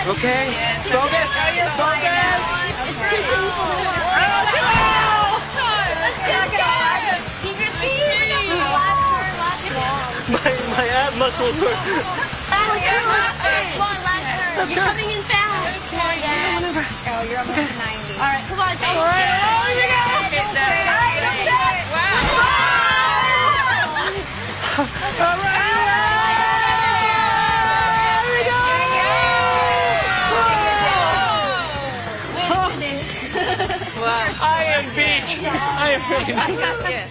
Okay, focus, focus! My ab muscles are... You're coming in fast. Oh, you're almost 90. All right, come on. All right, here we go. All right. I am beat. I am really beat.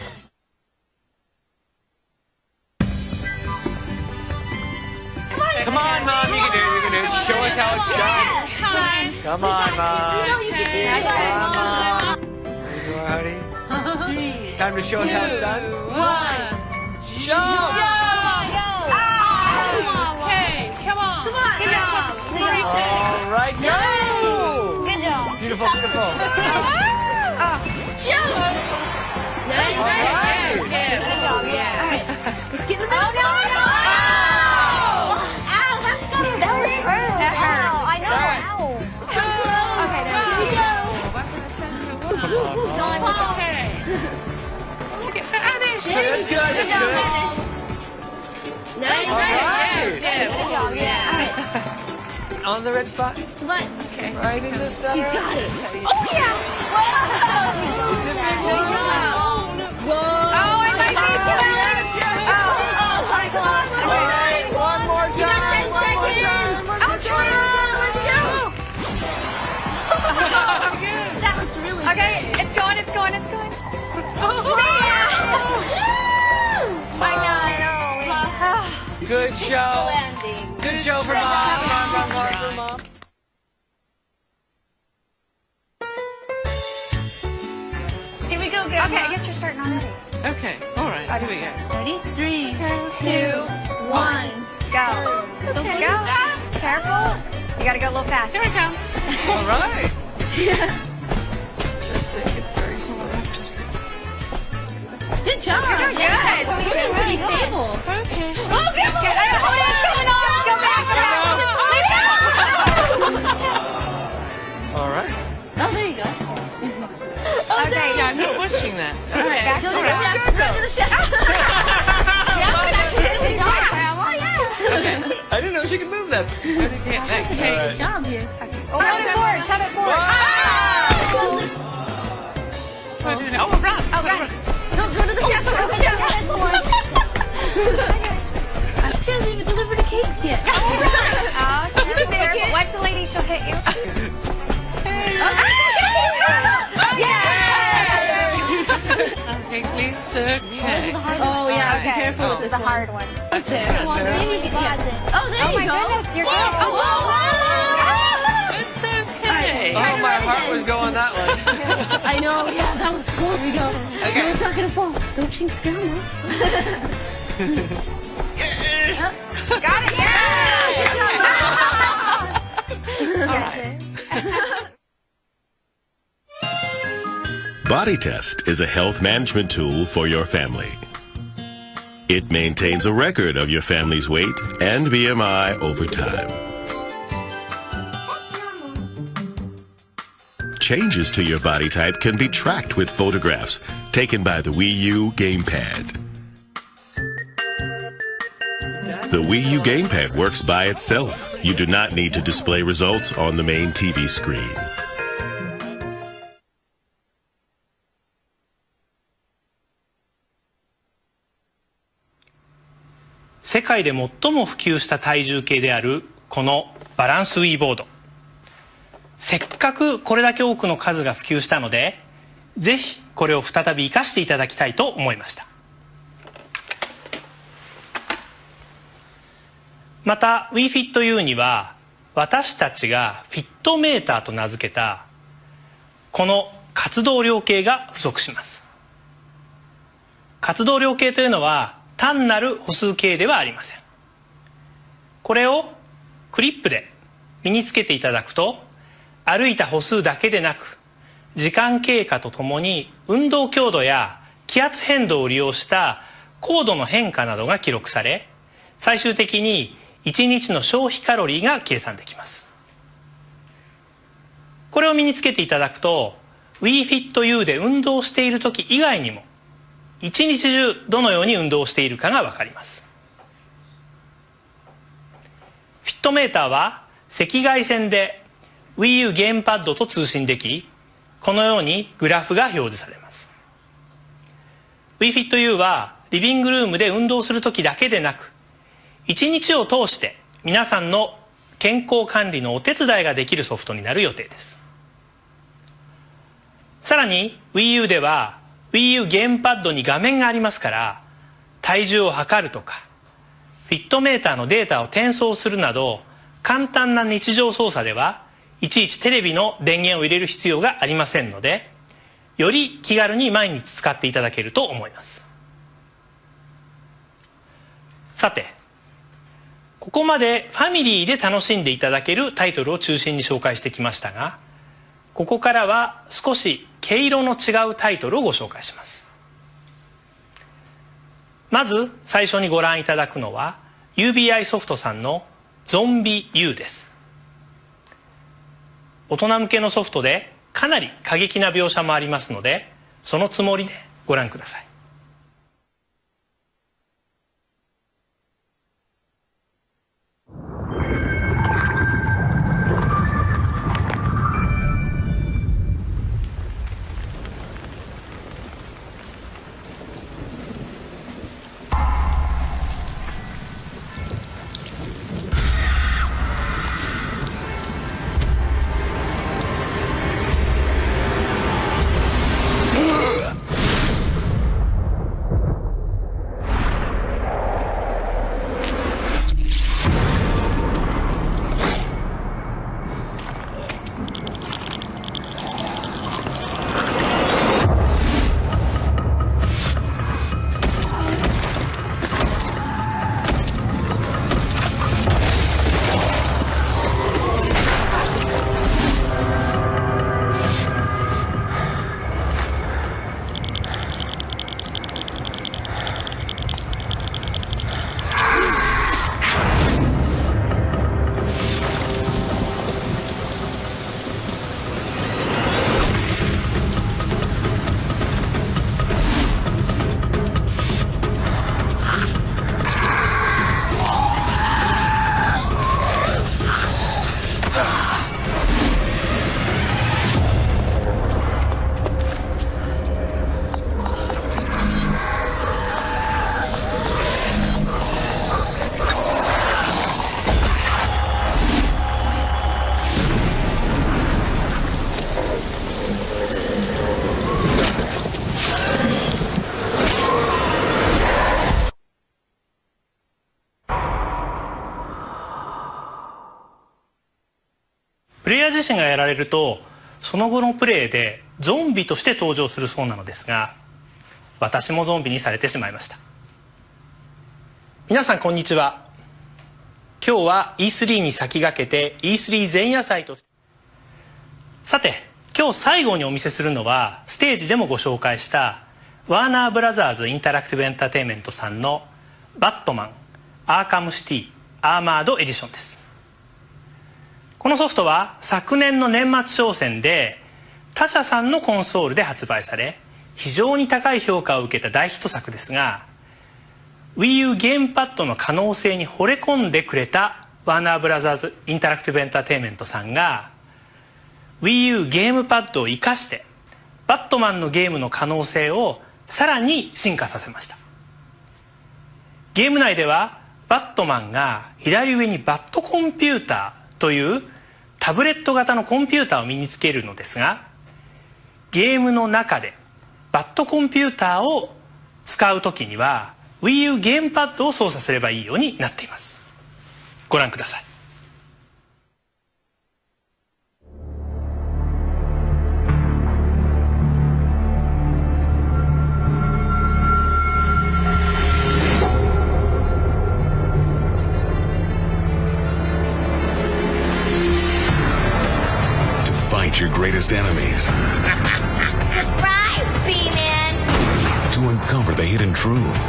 Come on, Mom, you can do it. You can do it. Show us how it's done. Come on, Mom. Come on. Ready? Time to show us how it's done. 1. Show! Okay, come on. Come on. Good job. All right, go! Good job. Beautiful, beautiful. Nice. All right. Good job, yeah. All right. Let's get the Oh, no, no. Ow! Ow, that's gotta hurt. That hurt. I know. Ow. Okay, there we go. Okay. That's good, that's good. Nice. All right. Yeah. Good job, yeah. On the red spot? Come on. Okay. Right in the center. She's got it. Oh, yeah. It's a big one. Whoa. Oh, I might be too much. Oh, sorry, class. All right, one more time. You got 10 seconds. Let's go. That was really Okay, good. it's going, it's going, it's going. I know. Good show. Landing. Good show for Mom. Mom. Here we go, Grandma. Okay, I guess you're starting already. Okay. All right. Here we go. Ready? 3, 2, 1, go. Don't go Go. too fast. Careful. You gotta go a little fast. Here I come. All right. Just take it very slow. Good job. You're doing good. Really, really stable. Okay. Oh, Grandma. Okay, I don't know what's going on. Go back. All right. Oh, there you go. Okay. Yeah, I'm not watching that. All right. Back to the shaft. Run to the shaft. Good job, Grandma. Yeah. Okay. I didn't know she could move that. Okay. Good job here. Oh, turn it forward. Turn it forward. Oh, run. Oh, run. Go to the shaft. Go to the shaft. She hasn't even delivered a cake yet. Be careful. Watch the lady. She'll hit you. Okay, please. Okay. Oh, yeah. Okay. Be careful with This this is a one. hard one. What's there? Come on, see if you got it. Oh, there Oh, you my go. goodness. You're good. It's okay. Oh, my heart was going that way. I know. Yeah, that was cool. Here we go. Okay. No, it's not gonna fall. Don't jinx Grandma. Got it. Yeah. All right. Body Test is a health management tool for your family. It maintains a record of your family's weight and BMI over time. Changes to your body type can be tracked with photographs taken by the Wii U gamepad. The Wii U gamepad works by itself. You do not need to display results on the main TV screen.「世界で最も普及した体重計であるこのバランス Wii ボード」せっかくこれだけ多くの数が普及したので、ぜひこれを再び生かしていただきたいと思いました。また Wii Fit U には私たちがフィットメーターと名付けたこの活動量計が付属します。活動量計というのは単なる歩数計ではありません。これをクリップで身につけていただくと、歩いた歩数だけでなく時間経過とともに運動強度や気圧変動を利用した高度の変化などが記録され、最終的に1日の消費カロリーが計算できます。これを身につけていただくと Wii Fit U で運動している時以外にも一日中どのように運動しているかが分かります。フィットメーターは赤外線で Wii U ゲームパッドと通信でき、このようにグラフが表示されます。 Wii Fit U はリビングルームで運動する時だけでなく、一日を通して皆さんの健康管理のお手伝いができるソフトになる予定です。さらに Wii U では Wii U ゲームパッドに画面がありますから、体重を測るとかフィットメーターのデータを転送するなど簡単な日常操作ではいちいちテレビの電源を入れる必要がありませんので、より気軽に毎日使っていただけると思います。さて、ここまでファミリーで楽しんでいただけるタイトルを中心に紹介してきましたが、ここからは少し毛色の違うタイトルをご紹介します。まず最初にご覧いただくのは UBISOFT さんのZOMBI U です。大人向けのソフトでかなり過激な描写もありますので、そのつもりでご覧ください。プレイヤー自身がやられると、その後のプレイでゾンビとして登場するそうなのですが、私もゾンビにされてしまいました。皆さんこんにちは。今日は E3 に先駆けて E3 前夜祭と。さて、今日最後にお見せするのはステージでもご紹介したワーナーブラザーズインタラクティブエンターテインメントさんのバットマン、アーカムシティ、アーマードエディションです。このソフトは昨年の年末商戦で他社さんのコンソールで発売され、非常に高い評価を受けた大ヒット作ですが、 Wii U ゲームパッドの可能性に惚れ込んでくれたワーナーブラザーズインタラクティブエンターテインメントさんが Wii U ゲームパッドを生かしてバットマンのゲームの可能性をさらに進化させました。ゲーム内ではバットマンが左上にバットコンピューターというタブレット型のコンピューターを身につけるのですが、ゲームの中でバットコンピューターを使うときには Wii U ゲームパッドを操作すればいいようになっています。ご覧ください。Your greatest enemies. Surprise, B-Man! To uncover the hidden truth.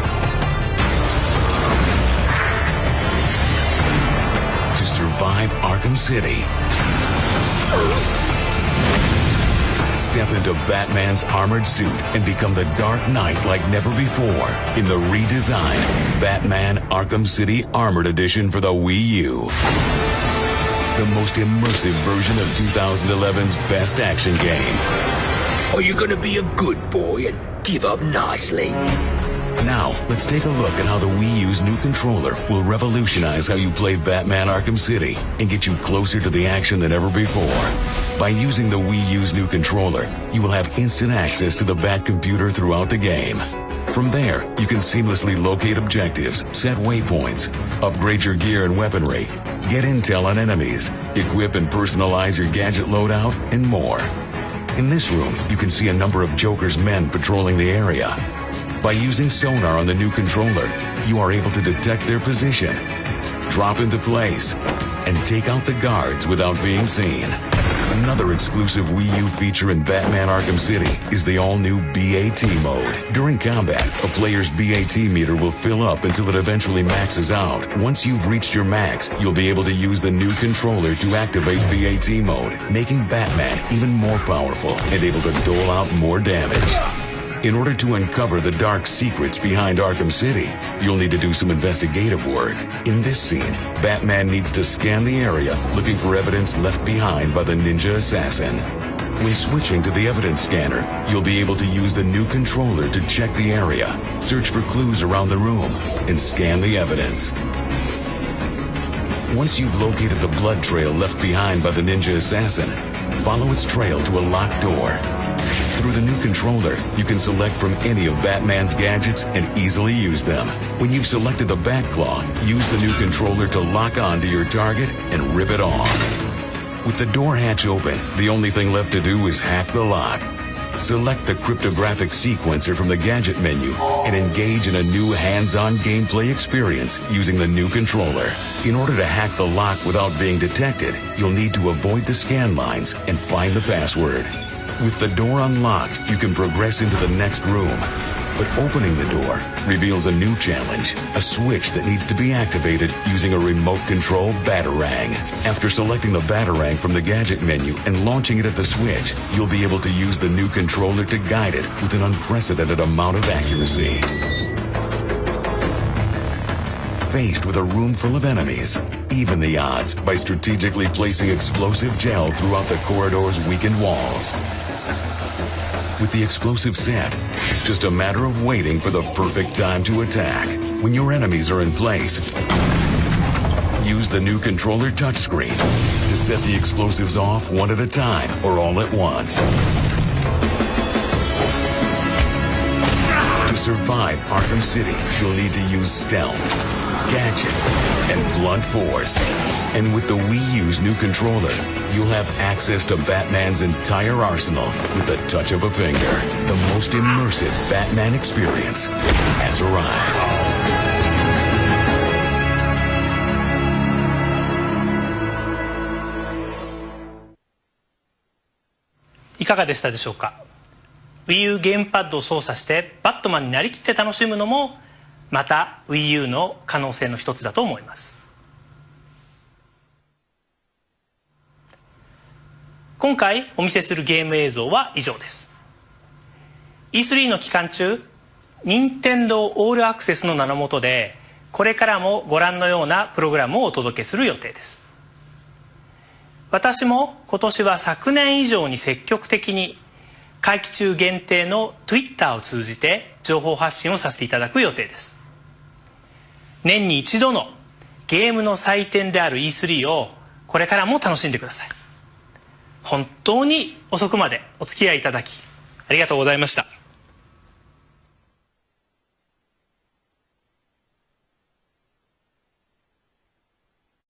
To survive Arkham City. Step into Batman's armored suit and become the Dark Knight like never before in the redesigned Batman Arkham City Armored Edition for the Wii U. The most immersive version of 2011's best action game. Are you gonna be a good boy and give up nicely? Now, let's take a look at how the Wii U's new controller will revolutionize how you play Batman Arkham City and get you closer to the action than ever before. By using the Wii U's new controller, you will have instant access to the Bat computer throughout the game. From there, you can seamlessly locate objectives, set waypoints, upgrade your gear and weaponry, get intel on enemies, equip and personalize your gadget loadout, and more. In this room, you can see a number of Joker's men patrolling the area. By using sonar on the new controller, you are able to detect their position, drop into place, and take out the guards without being seen. Another exclusive Wii U feature in Batman Arkham City is the all-new BAT mode. During combat, a player's BAT meter will fill up until it eventually maxes out. Once you've reached your max, you'll be able to use the new controller to activate BAT mode, making Batman even more powerful and able to dole out more damage. In order to uncover the dark secrets behind Arkham City, you'll need to do some investigative work. In this scene, Batman needs to scan the area looking for evidence left behind by the ninja assassin. When switching to the evidence scanner, you'll be able to use the new controller to check the area, search for clues around the room, and scan the evidence. Once you've located the blood trail left behind by the ninja assassin, follow its trail to a locked door. Through the new controller, you can select from any of Batman's gadgets and easily use them. When you've selected the Batclaw, use the new controller to lock onto your target and rip it off. With the door hatch open, the only thing left to do is hack the lock. Select the cryptographic sequencer from the gadget menu and engage in a new hands-on gameplay experience using the new controller. In order to hack the lock without being detected, you'll need to avoid the scan lines and find the password. With the door unlocked, you can progress into the next room. But opening the door reveals a new challenge, a switch that needs to be activated using a remote control Batarang. After selecting the Batarang from the gadget menu and launching it at the switch, you'll be able to use the new controller to guide it with an unprecedented amount of accuracy. Faced with a room full of enemies, even the odds by strategically placing explosive gel throughout the corridor's weakened walls. With the explosive set, it's just a matter of waiting for the perfect time to attack. When your enemies are in place, use the new controller touchscreen to set the explosives off one at a time or all at once. To survive Arkham City, you'll need to use stealth, gadgets, and blunt force. And with the Wii U's new controller, you'll have access to Batman's entire arsenal with the touch of a finger. The most immersive Batman experience has arrived. いかがでしたでしょうか。Wii U ゲームパッドを操作してバットマンになりきって楽しむのもまた Wii U の可能性の一つだと思います。今回お見せするゲーム映像は以上です。 E3 の期間中、任天堂オールアクセスの名の下でこれからもご覧のようなプログラムをお届けする予定です。私も今年は昨年以上に積極的に会期中限定の Twitter を通じて情報発信をさせていただく予定です。年に一度のゲームの祭典である E3 をこれからも楽しんでください。本当に遅くまでお付き合いいただきありがとうございました。